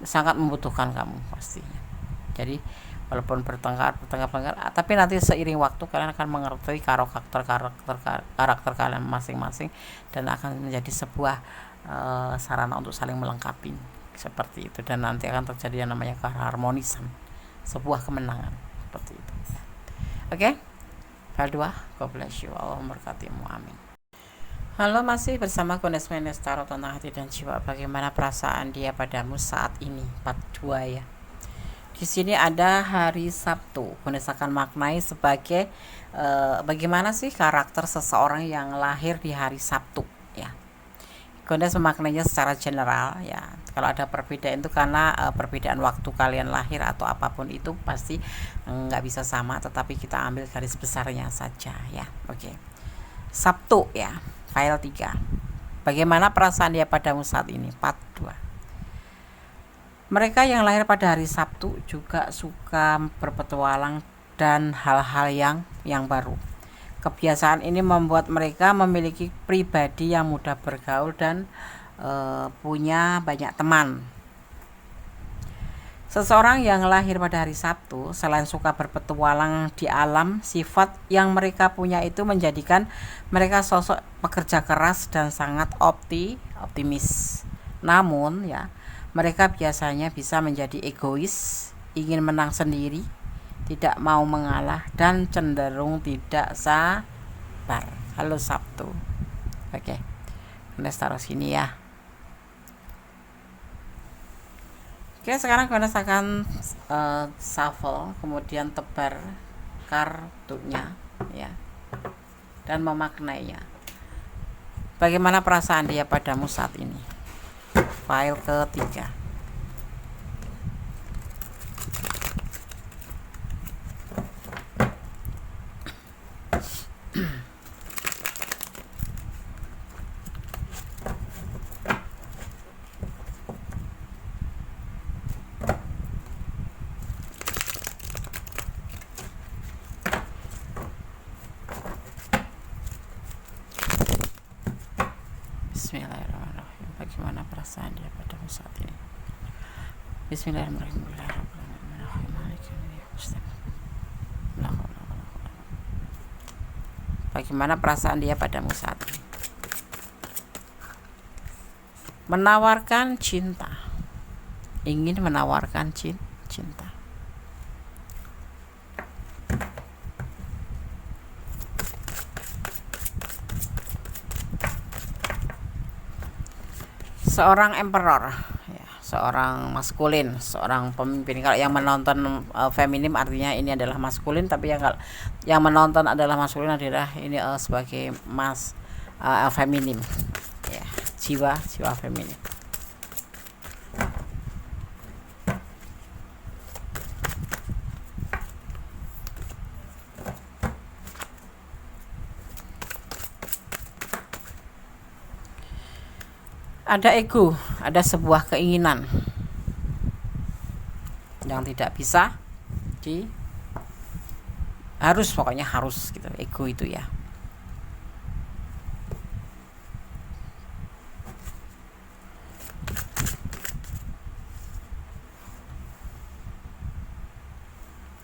sangat membutuhkan kamu pastinya. Jadi walaupun bertengkar, tapi nanti seiring waktu kalian akan mengerti karakter kalian masing-masing, dan akan menjadi sebuah sarana untuk saling melengkapi seperti itu, dan nanti akan terjadi yang namanya keharmonisan, sebuah kemenangan seperti itu. Oke, file 2, God bless you, Allah memberkatimu, amin. Halo, masih bersama Goddess Mendes Tarot tentang hati dan jiwa. Bagaimana perasaan dia padamu saat ini, part 2 ya. Di sini ada hari Sabtu. Goddess akan maknai sebagai bagaimana sih karakter seseorang yang lahir di hari Sabtu ya. Goddess memaknainya secara general ya. Kalau ada perbedaan itu karena perbedaan waktu kalian lahir atau apapun itu pasti nggak bisa sama, tetapi kita ambil garis besarnya saja ya. Oke. Sabtu ya, file 3. Bagaimana perasaan dia padamu saat ini, part 2. Mereka yang lahir pada hari Sabtu juga suka berpetualang dan hal-hal yang baru. Kebiasaan ini membuat mereka memiliki pribadi yang mudah bergaul dan punya banyak teman. Seseorang yang lahir pada hari Sabtu selain suka berpetualang di alam, sifat yang mereka punya itu menjadikan mereka sosok pekerja keras dan sangat optimis. Namun ya, mereka biasanya bisa menjadi egois, ingin menang sendiri, tidak mau mengalah, dan cenderung tidak sabar. Halo Sabtu. Oke, kita taruh sini ya. Oke, sekarang Goddess akan shuffle, kemudian tebar kartunya ya, dan memaknainya. Bagaimana perasaan dia padamu saat ini, file ketiga. Bismillahirrahmanirrahim. Bagaimana perasaan dia padamu saat ini? Bismillahirrahmanirrahim. Bagaimana perasaan dia padamu saat ini? Menawarkan cinta. Ingin menawarkan cinta. Seorang emperor ya, seorang maskulin, seorang pemimpin. Kalau yang menonton feminim artinya ini adalah maskulin, tapi yang menonton adalah maskulin adalah ini sebagai feminim ya, jiwa feminim. Ada ego, ada sebuah keinginan yang tidak bisa pokoknya harus gitu, ego itu ya.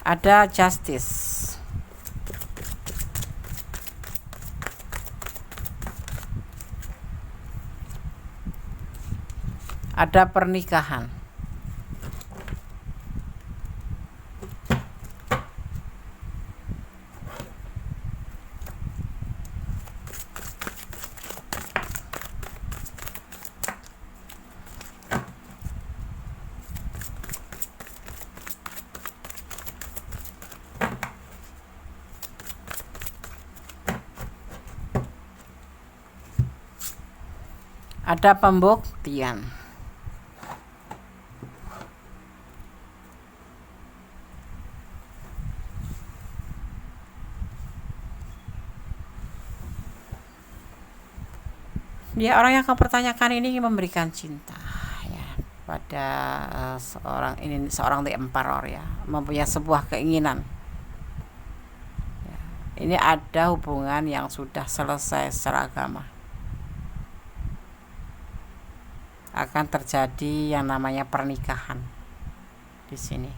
Ada justice. Ada pernikahan. Ada pembuktian. Dia orang yang akan pertanyakan ini ingin memberikan cinta ya. pada seorang the emperor ya, mempunyai sebuah keinginan. Ya, ini ada hubungan yang sudah selesai secara agama. Akan terjadi yang namanya pernikahan di sini.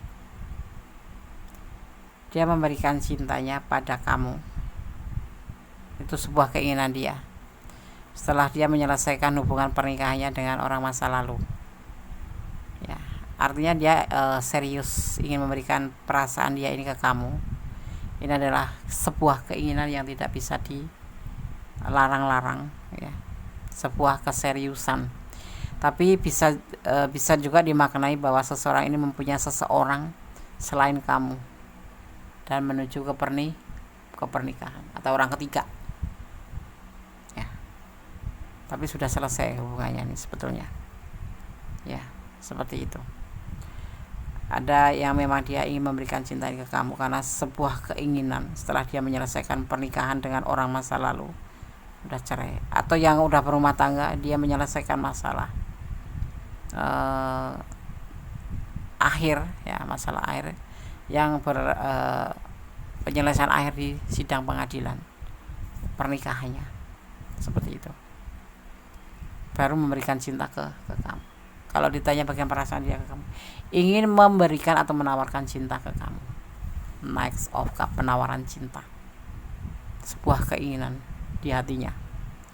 Dia memberikan cintanya pada kamu. Itu sebuah keinginan dia. Setelah dia menyelesaikan hubungan pernikahannya dengan orang masa lalu. Ya, artinya dia serius ingin memberikan perasaan dia ini ke kamu. Ini adalah sebuah keinginan yang tidak bisa dilarang-larang ya. Sebuah keseriusan. Tapi bisa juga dimaknai bahwa seseorang ini mempunyai seseorang selain kamu dan menuju ke pernikahan atau orang ketiga ya. Tapi sudah selesai hubungannya ini sebetulnya ya, seperti itu. Ada yang memang dia ingin memberikan cinta ke kamu karena sebuah keinginan setelah dia menyelesaikan pernikahan dengan orang masa lalu, udah cerai, atau yang udah berumah tangga, dia menyelesaikan masalah masalah akhir yang penyelesaian akhir di sidang pengadilan pernikahannya, seperti itu, baru memberikan cinta ke kamu. Kalau ditanya bagian perasaan dia ke kamu, ingin memberikan atau menawarkan cinta ke kamu. Knight of Cup, penawaran cinta, sebuah keinginan di hatinya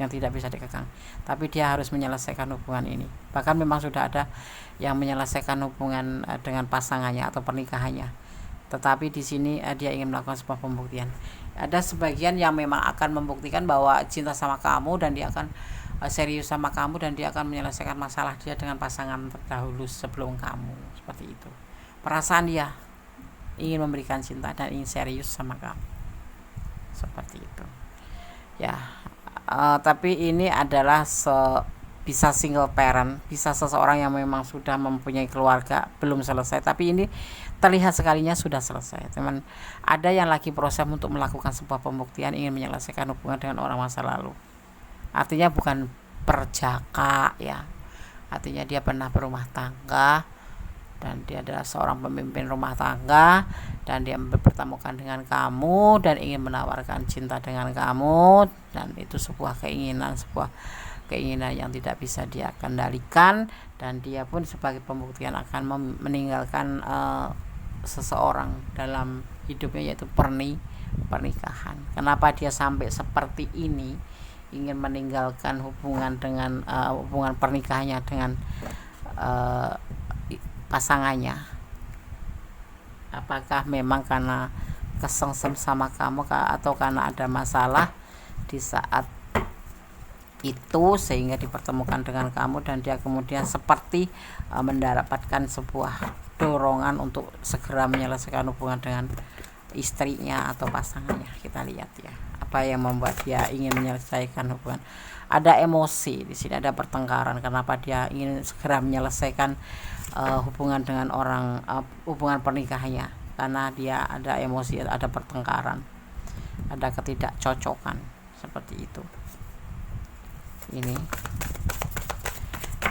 yang tidak bisa dikekang, tapi dia harus menyelesaikan hubungan ini. Bahkan memang sudah ada yang menyelesaikan hubungan dengan pasangannya atau pernikahannya, tetapi di sini dia ingin melakukan sebuah pembuktian. Ada sebagian yang memang akan membuktikan bahwa cinta sama kamu dan dia akan serius sama kamu dan dia akan menyelesaikan masalah dia dengan pasangan terdahulu sebelum kamu, seperti itu. Perasaan dia ingin memberikan cinta dan ingin serius sama kamu, seperti itu ya. Tapi ini adalah bisa single parent, bisa seseorang yang memang sudah mempunyai keluarga belum selesai, tapi ini terlihat sekalinya sudah selesai. Teman, ada yang lagi proses untuk melakukan sebuah pembuktian, ingin menyelesaikan hubungan dengan orang masa lalu. Artinya bukan perjaka ya, artinya dia pernah berumah tangga dan dia adalah seorang pemimpin rumah tangga dan dia bertemukan dengan kamu dan ingin menawarkan cinta dengan kamu, dan itu sebuah keinginan yang tidak bisa dia kendalikan, dan dia pun sebagai pembuktian akan meninggalkan seseorang dalam hidupnya, yaitu pernikahan. Kenapa dia sampai seperti ini, ingin meninggalkan hubungan pernikahannya dengan pasangannya? Apakah memang karena kesengsem sama kamu atau karena ada masalah di saat itu sehingga dipertemukan dengan kamu dan dia kemudian seperti mendapatkan sebuah dorongan untuk segera menyelesaikan hubungan dengan istrinya atau pasangannya? Kita lihat ya, apa yang membuat dia ingin menyelesaikan hubungan. Ada emosi di sini, ada pertengkaran. Kenapa dia ingin segera menyelesaikan hubungan dengan hubungan pernikahannya? Karena dia ada emosi, ada pertengkaran, ada ketidakcocokan, seperti itu. Ini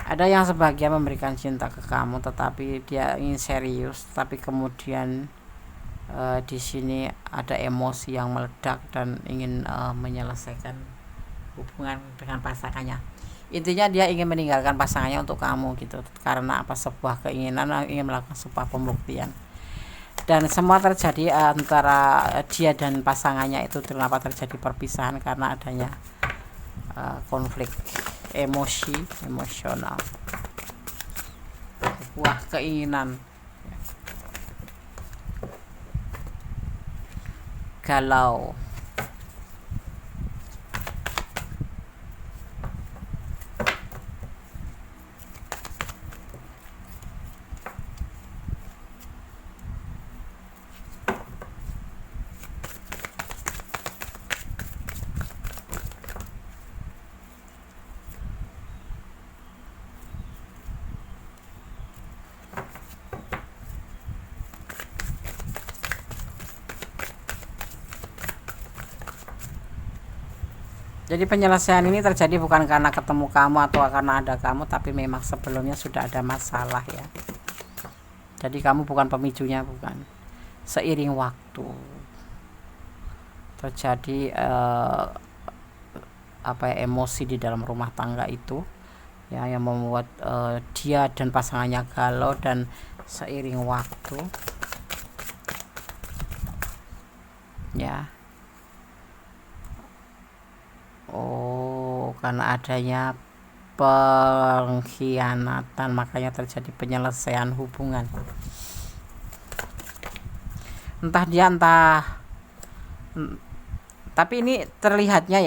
ada yang sebagian memberikan cinta ke kamu, tetapi dia ingin serius, tapi kemudian di sini ada emosi yang meledak dan ingin menyelesaikan hubungan dengan pasangannya. Intinya dia ingin meninggalkan pasangannya untuk kamu gitu, karena sebuah keinginan, ingin melakukan sebuah pembuktian. Dan semua terjadi antara dia dan pasangannya itu. Kenapa terjadi perpisahan? Karena adanya konflik emosional, sebuah keinginan galau. Jadi penyelesaian ini terjadi bukan karena ketemu kamu atau karena ada kamu, tapi memang sebelumnya sudah ada masalah ya. Jadi kamu bukan pemicunya, bukan. Seiring waktu terjadi emosi di dalam rumah tangga itu ya, yang membuat dia dan pasangannya galau, dan seiring waktu ya, karena adanya pengkhianatan makanya terjadi penyelesaian hubungan. Tapi ini terlihatnya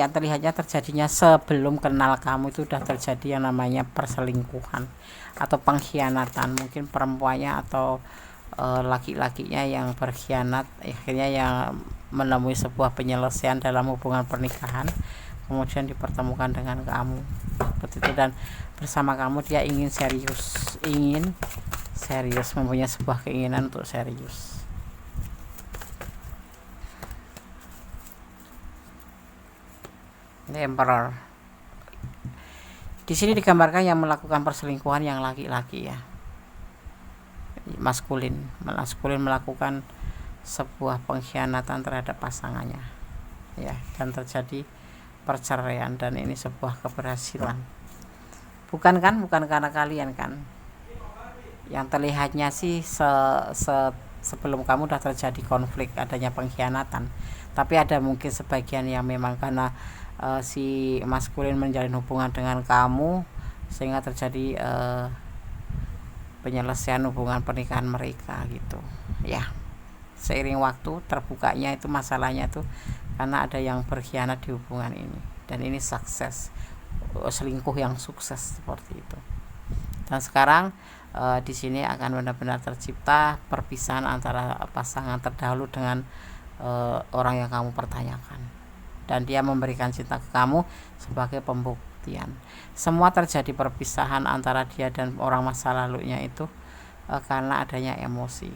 terjadinya sebelum kenal kamu, itu udah terjadi yang namanya perselingkuhan atau pengkhianatan. Mungkin perempuannya atau laki-lakinya yang berkhianat, akhirnya yang menemui sebuah penyelesaian dalam hubungan pernikahan, kemudian dipertemukan dengan kamu seperti itu, dan bersama kamu dia ingin serius, mempunyai sebuah keinginan untuk serius. Ini Emperor. Di sini digambarkan yang melakukan perselingkuhan yang laki-laki ya, maskulin melakukan sebuah pengkhianatan terhadap pasangannya ya, dan terjadi perceraian, dan ini sebuah keberhasilan. Bukan karena kalian kan. Yang terlihatnya sih sebelum kamu udah terjadi konflik, adanya pengkhianatan. Tapi ada mungkin sebagian yang memang karena si maskulin menjalin hubungan dengan kamu sehingga terjadi penyelesaian hubungan pernikahan mereka gitu ya. Seiring waktu terbukanya itu masalahnya tuh karena ada yang berkhianat di hubungan ini, dan ini sukses, selingkuh yang sukses seperti itu. Dan sekarang di sini akan benar-benar tercipta perpisahan antara pasangan terdahulu dengan orang yang kamu pertanyakan, dan dia memberikan cinta ke kamu sebagai pembuktian. Semua terjadi perpisahan antara dia dan orang masa lalunya itu karena adanya emosi,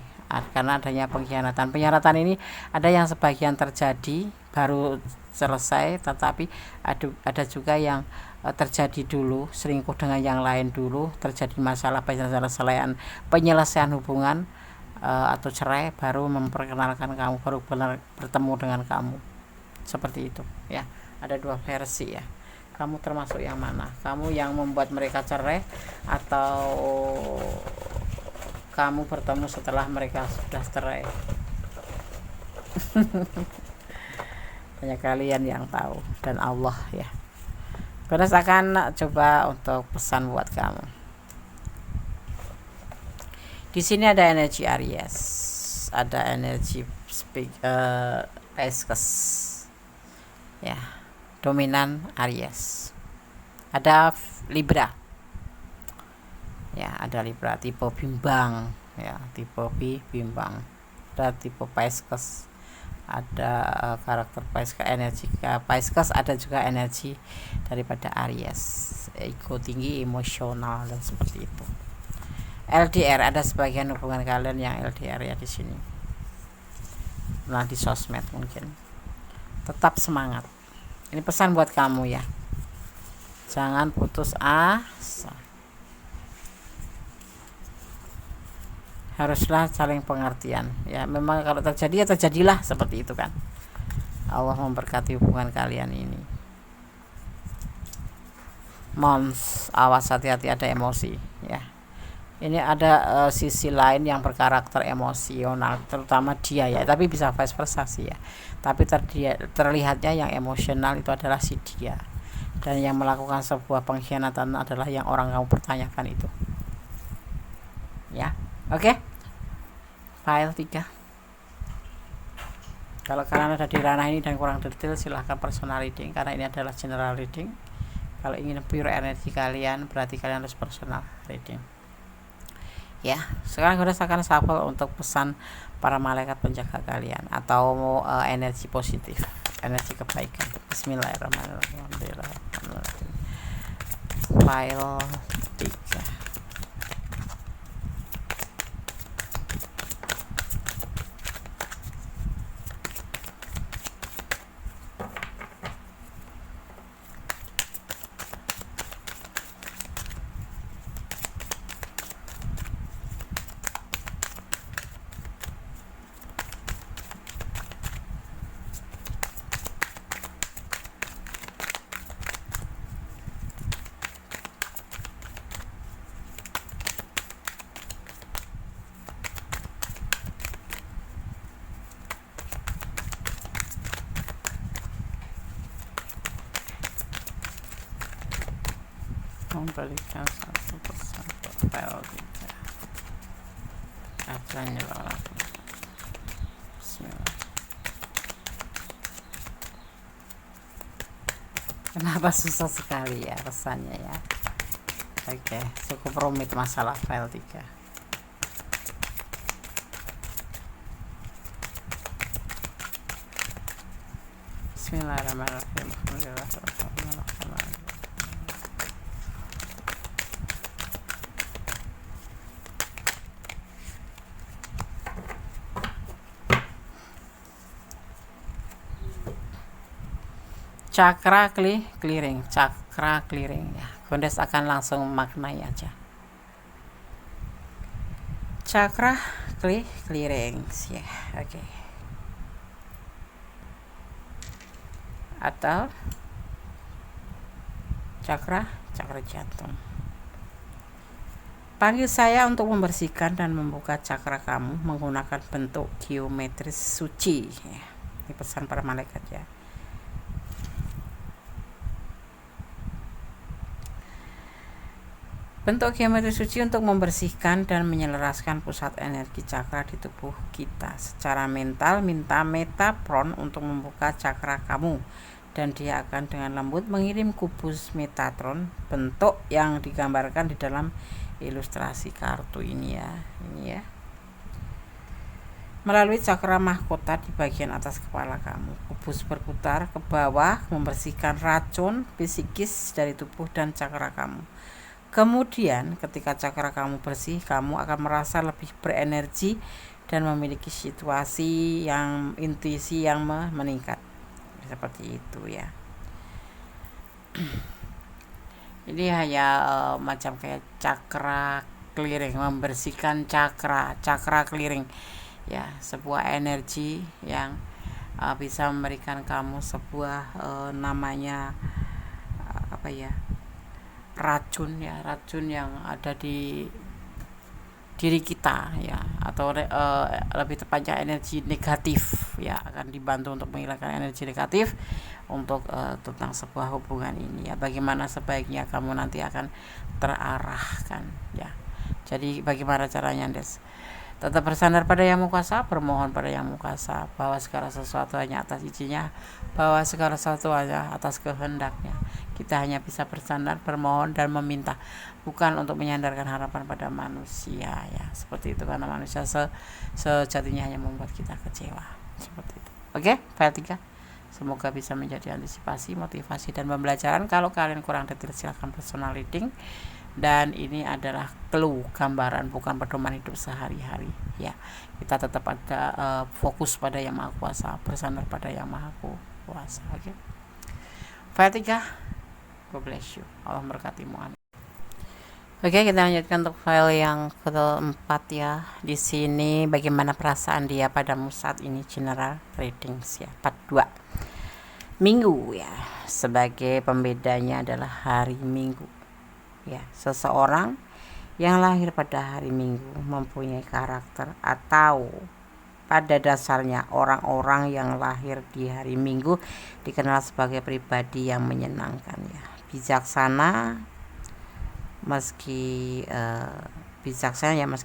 karena adanya pengkhianatan. Pengkhianatan ini ada yang sebagian terjadi baru selesai, tetapi ada juga yang terjadi dulu, selingkuh dengan yang lain dulu, terjadi masalah penyelesaian hubungan atau cerai, baru memperkenalkan kamu, baru bertemu dengan kamu, seperti itu ya. Ada dua versi ya. Kamu termasuk yang mana? Kamu yang membuat mereka cerai, atau kamu bertemu setelah mereka sudah cerai? Hanya kalian yang tahu dan Allah ya. Terus akan coba untuk pesan buat kamu. Di sini ada energi Aries, ada energi Pisces ya, dominan Aries. Ada Libra ya, ada Libra tipe bimbang ya, tipe bimbang. Ada tipe Pisces, ada karakter Pisces, energi Pisces, ada juga energi daripada Aries, ego tinggi, emosional, dan seperti itu. LDR, ada sebagian hubungan kalian yang LDR ya di sini. Nah, di sosmed mungkin. Tetap semangat. Ini pesan buat kamu ya. Jangan putus asa. Haruslah saling pengertian ya. Memang kalau terjadi ya terjadilah, seperti itu kan. Allah memberkati hubungan kalian ini. Mons, awas, hati-hati, ada emosi ya. Ini ada sisi lain yang berkarakter emosional, terutama dia ya, tapi bisa vice versa sih ya. Tapi terlihatnya yang emosional itu adalah si dia, dan yang melakukan sebuah pengkhianatan adalah yang orang kamu pertanyakan itu ya. Oke. File 3. Kalau kalian ada di ranah ini dan kurang detail, silahkan personal reading, karena ini adalah general reading. Kalau ingin pure energi kalian, berarti kalian harus personal reading ya. Sekarang kita akan shuffle untuk pesan para malaikat penjaga kalian, atau energi positif, energi kebaikan. Bismillahirrahmanirrahim. File 3. berikan satu pesan untuk file 3. Katanya Bismillah. Kenapa susah sekali ya pesannya ya? Oke, cukup rumit masalah file 3. Bismillahirrahmanirrahim. Cakra clearing, cakra clearing ya. Kondes akan langsung maknai aja. Cakra clearing ya, oke. Atau cakra jantung. Panggil saya untuk membersihkan dan membuka cakra kamu menggunakan bentuk geometris suci ya. Ini pesan para malaikat ya. Bentuk geometri suci untuk membersihkan dan menyelaraskan pusat energi cakra di tubuh kita. Secara mental, minta Metapron untuk membuka cakra kamu. Dan dia akan dengan lembut mengirim kubus Metatron, bentuk yang digambarkan di dalam ilustrasi kartu ini ya. Melalui cakra mahkota di bagian atas kepala kamu. Kubus berputar ke bawah, membersihkan racun psikis dari tubuh dan cakra kamu. Kemudian ketika cakra kamu bersih, kamu akan merasa lebih berenergi dan memiliki intuisi yang meningkat. Seperti itu ya. Ini hanya macam kayak cakra clearing, membersihkan cakra clearing ya, sebuah energi yang bisa memberikan kamu sebuah namanya racun yang ada di diri kita ya, atau lebih tepatnya energi negatif ya, akan dibantu untuk menghilangkan energi negatif untuk tentang sebuah hubungan ini ya. Bagaimana sebaiknya kamu nanti akan terarahkan ya. Jadi bagaimana caranya, Des? Tetap bersandar pada Yang Maha Kuasa, bermohon pada Yang Maha Kuasa bahwa segala sesuatu hanya atas izinnya, bahwa segala sesuatu hanya atas kehendaknya. Kita hanya bisa bersandar, bermohon dan meminta, bukan untuk menyandarkan harapan pada manusia ya. Seperti itu, karena manusia sejatinya hanya membuat kita kecewa. Seperti itu. Oke, file 3. Semoga bisa menjadi antisipasi, motivasi dan pembelajaran. Kalau kalian kurang detail silahkan personal reading. Dan ini adalah clue, gambaran, bukan pedoman hidup sehari-hari ya. Kita tetap ada fokus pada Yang Maha Kuasa, bersandar pada Yang Maha Kuasa. Oke. File 3. God bless you. Allah memberkatimu. Oke, kita lanjutkan untuk file yang keempat ya. Di sini bagaimana perasaan dia padamu saat ini, general readings ya. Part 2. Minggu ya. Sebagai pembedanya adalah hari Minggu. Ya, seseorang yang lahir pada hari Minggu mempunyai karakter, atau pada dasarnya orang-orang yang lahir di hari Minggu dikenal sebagai pribadi yang menyenangkan ya. Bijaksana meski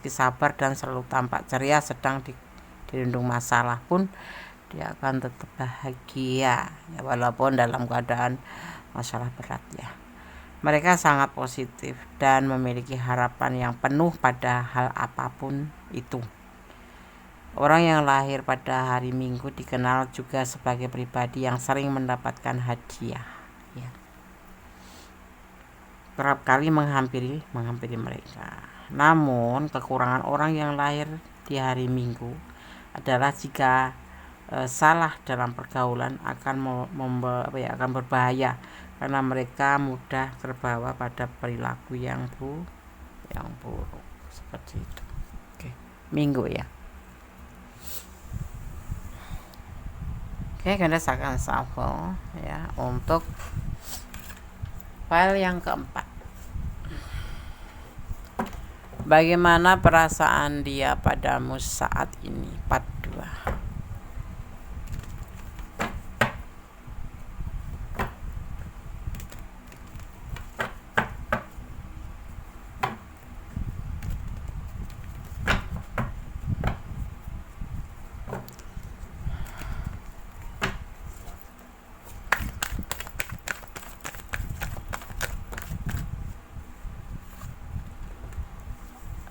sabar dan selalu tampak ceria, sedang dirundung masalah pun dia akan tetap bahagia ya, walaupun dalam keadaan masalah berat ya. Mereka sangat positif dan memiliki harapan yang penuh pada hal apapun itu. Orang yang lahir pada hari Minggu dikenal juga sebagai pribadi yang sering mendapatkan hadiah ya. Kerap kali menghampiri mereka. Namun kekurangan orang yang lahir di hari Minggu adalah jika salah dalam pergaulan akan berbahaya, karena mereka mudah terbawa pada perilaku yang buruk seperti itu. Oke, Minggu ya. Oke, kita akan shuffle ya untuk file yang keempat. Bagaimana perasaan dia padamu saat ini, part 2.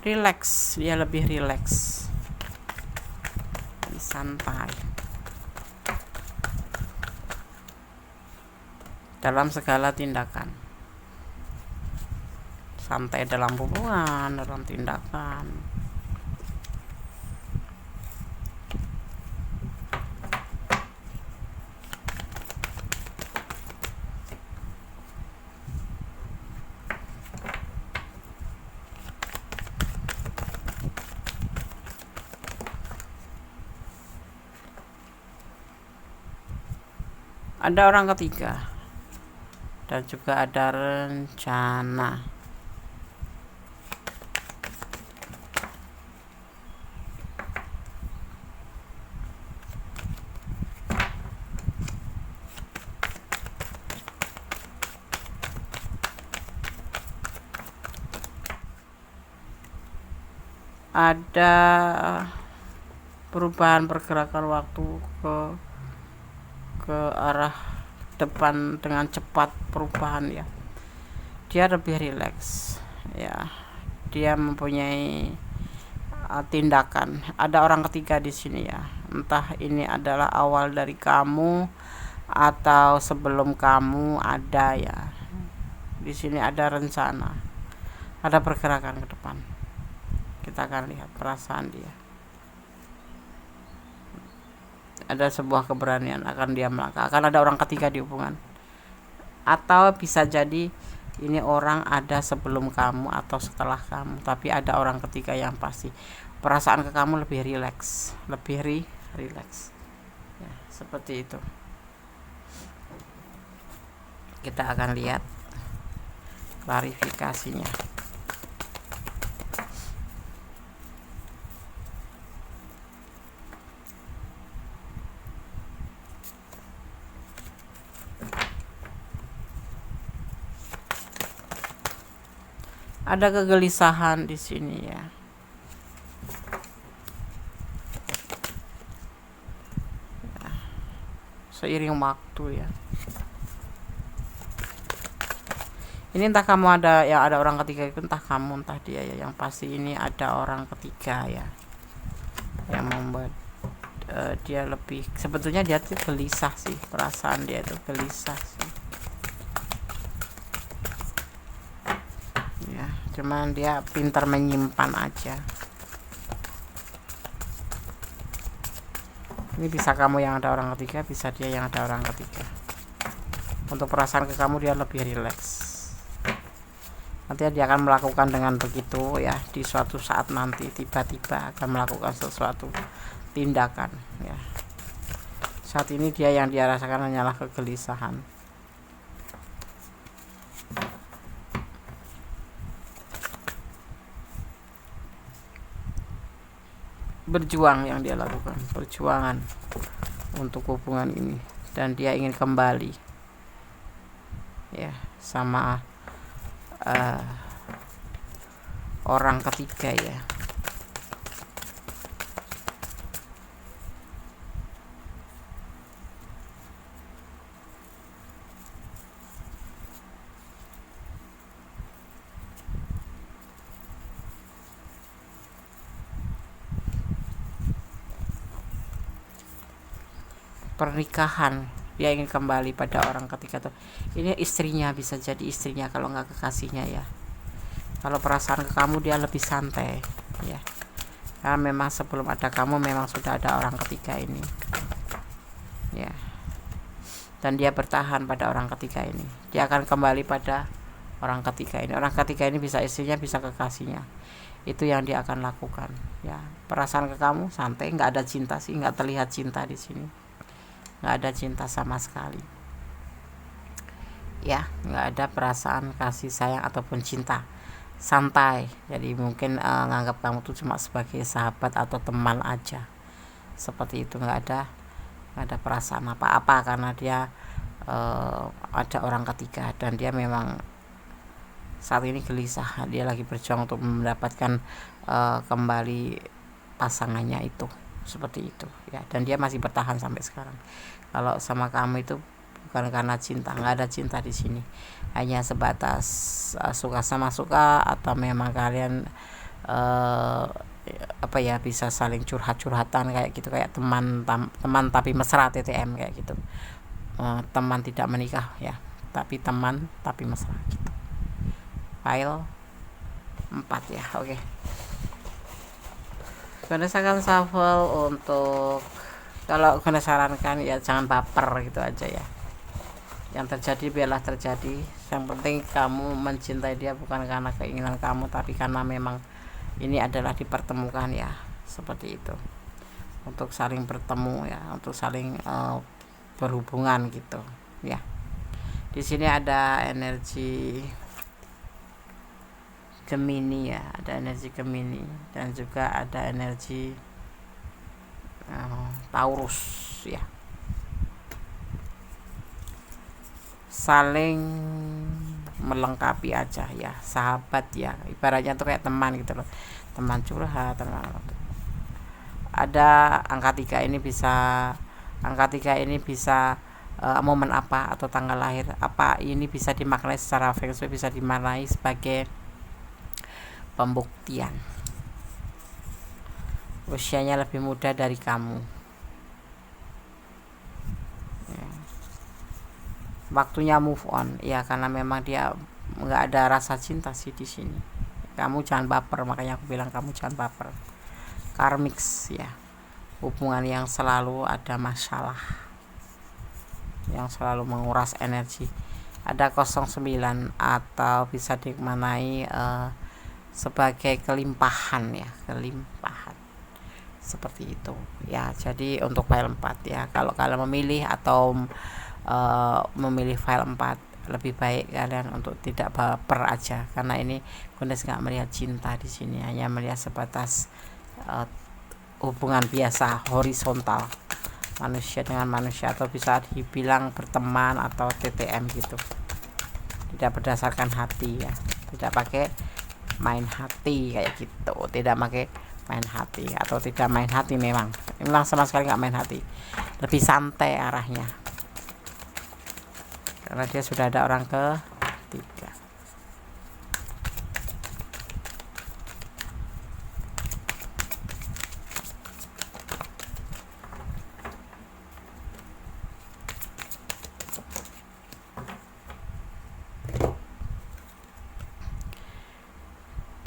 Relax, dia lebih relax, santai dalam segala tindakan, santai dalam hubungan, dalam tindakan. Ada orang ketiga dan juga ada rencana. Ada perubahan pergerakan waktu ke arah depan dengan cepat, perubahan ya. Dia lebih rileks ya. Dia mempunyai tindakan. Ada orang ketiga di sini ya. Entah ini adalah awal dari kamu atau sebelum kamu ada ya. Di sini ada rencana. Ada pergerakan ke depan. Kita akan lihat perasaan dia. Ada sebuah keberanian akan dia melangkah. Akan ada orang ketiga di hubungan. Atau bisa jadi ini orang ada sebelum kamu atau setelah kamu, tapi ada orang ketiga yang pasti. Perasaan ke kamu lebih rileks, lebih rileks. Ya, seperti itu. Kita akan lihat klarifikasinya. Ada kegelisahan di sini ya. Seiring waktu ya. Ini entah kamu ada orang ketiga itu, entah kamu entah dia ya. Yang pasti ini ada orang ketiga ya, yang membuat dia lebih, sebetulnya dia tuh gelisah sih, perasaan dia tuh gelisah sih. Cuman dia pintar menyimpan aja. Ini bisa kamu yang ada orang ketiga, bisa dia yang ada orang ketiga. Untuk perasaan ke kamu dia lebih rileks. Nanti dia akan melakukan dengan begitu ya, di suatu saat nanti tiba-tiba akan melakukan sesuatu tindakan ya. Saat ini dia yang dia rasakan hanyalah kegelisahan. Berjuang yang dia lakukan, perjuangan untuk hubungan ini, dan dia ingin kembali ya sama orang ketiga ya. Pernikahan, dia ingin kembali pada orang ketiga tuh. Ini istrinya, bisa jadi istrinya kalau nggak kekasihnya ya. Kalau perasaan ke kamu dia lebih santai ya, karena memang sebelum ada kamu memang sudah ada orang ketiga ini ya, dan dia bertahan pada orang ketiga ini. Dia akan kembali pada orang ketiga ini. Orang ketiga ini bisa istrinya, bisa kekasihnya. Itu yang dia akan lakukan ya. Perasaan ke kamu santai, nggak ada cinta sih, nggak terlihat cinta di sini. Nggak ada cinta sama sekali ya, nggak ada perasaan kasih sayang ataupun cinta, santai. Jadi mungkin nganggap kamu tuh cuma sebagai sahabat atau teman aja, seperti itu. Nggak ada perasaan apa-apa, karena dia ada orang ketiga, dan dia memang saat ini gelisah. Dia lagi berjuang untuk mendapatkan kembali pasangannya itu, seperti itu ya. Dan dia masih bertahan sampai sekarang. Kalau sama kamu itu bukan karena cinta, nggak ada cinta di sini, hanya sebatas suka sama suka, atau memang kalian apa ya, bisa saling curhatan kayak gitu, kayak teman tapi mesra, TTM kayak gitu. Teman tidak menikah ya, tapi teman tapi mesra gitu. File 4 ya. Oke. Gunakan akan shuffle untuk, kalau Guna sarankan ya jangan baper gitu aja ya. Yang terjadi biarlah terjadi. Yang penting kamu mencintai dia bukan karena keinginan kamu, tapi karena memang ini adalah dipertemukan ya, seperti itu. Untuk saling bertemu ya, untuk saling berhubungan gitu ya. Di sini ada energi Gemini ya, ada energi Gemini dan juga ada energi Taurus ya. Saling melengkapi aja ya, sahabat ya, ibaratnya tuh kayak teman gitu loh, teman curhat, teman. Ada angka 3 ini bisa momen apa atau tanggal lahir apa, ini bisa dimaknai secara feng shui, bisa dimaknai sebagai pembuktian. Usianya lebih muda dari kamu. Waktunya move on ya, karena memang dia nggak ada rasa cinta sih di sini. Kamu jangan baper, makanya aku bilang kamu jangan baper. Karmix ya, hubungan yang selalu ada masalah, yang selalu menguras energi. Ada 09 atau bisa dimaknai sebagai kelimpahan ya, kelimpahan seperti itu ya. Jadi untuk file 4 ya, kalau kalian memilih atau memilih file 4, lebih baik kalian untuk tidak baper aja, karena ini Gundes nggak melihat cinta di sini, hanya melihat sebatas hubungan biasa horizontal, manusia dengan manusia, atau bisa dibilang berteman atau TTM gitu, tidak berdasarkan hati ya, tidak pakai main hati kayak gitu, tidak pakai main hati atau tidak main hati, memang sama sekali nggak main hati, lebih santai arahnya karena dia sudah ada orang ketiga.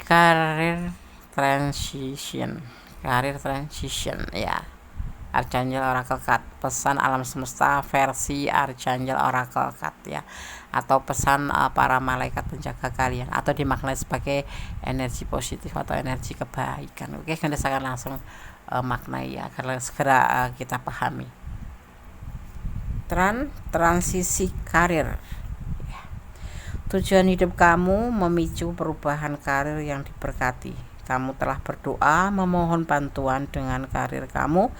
Karir transition ya. Archangel Oracle Card, pesan alam semesta versi Archangel Oracle Card ya, atau pesan para malaikat penjaga kalian, atau dimaknai sebagai energi positif atau energi kebaikan. Oke, kita akan langsung maknai ya, karena segera kita pahami. Transisi karir. Tujuan hidup kamu memicu perubahan karir yang diberkati. Kamu telah berdoa memohon bantuan dengan karir kamu,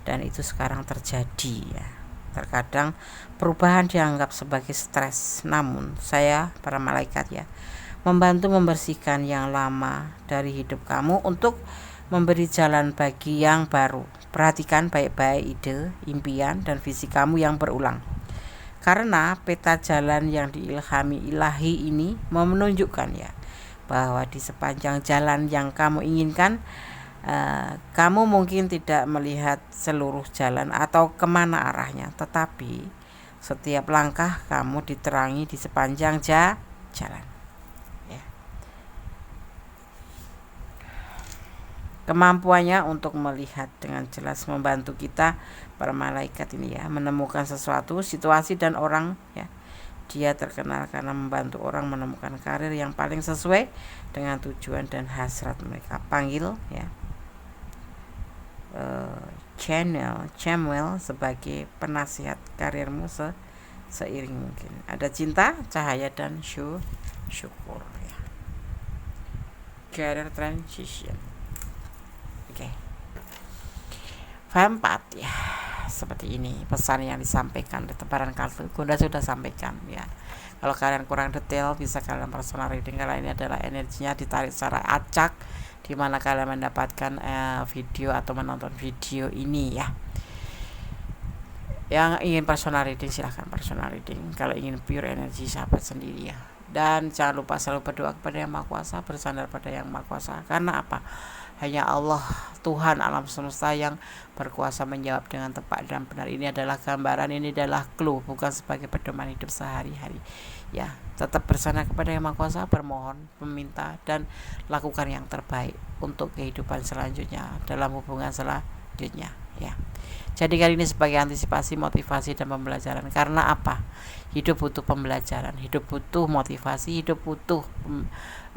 dan itu sekarang terjadi ya. Terkadang perubahan dianggap sebagai stres, namun saya, para malaikat ya, membantu membersihkan yang lama dari hidup kamu untuk memberi jalan bagi yang baru. Perhatikan baik-baik ide, impian, dan visi kamu yang berulang. Karena peta jalan yang diilhami ilahi ini menunjukkan ya, bahwa di sepanjang jalan yang kamu inginkan, kamu mungkin tidak melihat seluruh jalan atau kemana arahnya, tetapi setiap langkah kamu diterangi di sepanjang jalan ya. Kemampuannya untuk melihat dengan jelas membantu kita, para malaikat ini ya, menemukan sesuatu, situasi, dan orang ya. Dia terkenal karena membantu orang menemukan karir yang paling sesuai dengan tujuan dan hasrat mereka. Panggil ya Channel sebagai penasihat karirmu seiring mungkin. Ada cinta, cahaya, dan syukur ya. Career transition. Oke. File 4 ya, seperti ini pesan yang disampaikan di tebaran kartu. Gunda sudah sampaikan ya. Kalau kalian kurang detail bisa kalian personal reading, karena ini adalah energinya ditarik secara acak, di mana kalian mendapatkan video atau menonton video ini ya. Yang ingin personal reading silahkan personal reading. Kalau ingin pure energi sahabat sendiri ya, Dan jangan lupa selalu berdoa kepada Yang Maha Kuasa, bersandar pada Yang Maha Kuasa. Karena apa? Hanya Allah, Tuhan alam semesta, yang berkuasa menjawab dengan tepat dan benar. Ini adalah gambaran, ini adalah clue, bukan sebagai pedoman hidup sehari-hari. Ya, tetap bersandar kepada Yang Maha Kuasa, bermohon, meminta, dan lakukan yang terbaik untuk kehidupan selanjutnya, dalam hubungan selanjutnya. Ya. Jadi kali ini sebagai antisipasi, motivasi, dan pembelajaran. Karena apa? Hidup butuh pembelajaran, hidup butuh motivasi, hidup butuh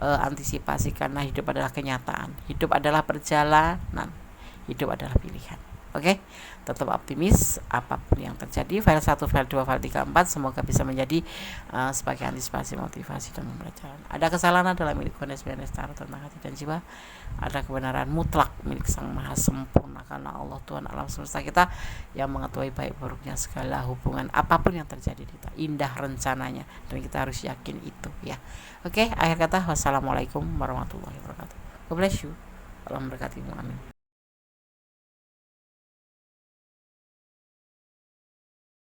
antisipasi, karena hidup adalah kenyataan, hidup adalah perjalanan, hidup adalah pilihan. Oke, tetap optimis apapun yang terjadi. File 1, file 2, file 3, 4 semoga bisa menjadi sebagai antisipasi, motivasi, dan pembelajaran. Ada kesalahan adalah milik Tuhan Lestari tentang hati dan jiwa. Ada kebenaran mutlak milik Sang Maha Sempurna, karena Allah Tuhan alam semesta kita yang mengetahui baik buruknya segala hubungan apapun yang terjadi di kita. Indah rencananya, dan kita harus yakin itu ya. Oke, akhir kata, wassalamualaikum warahmatullahi wabarakatuh. God bless you. Allah memberkatimu. Amin.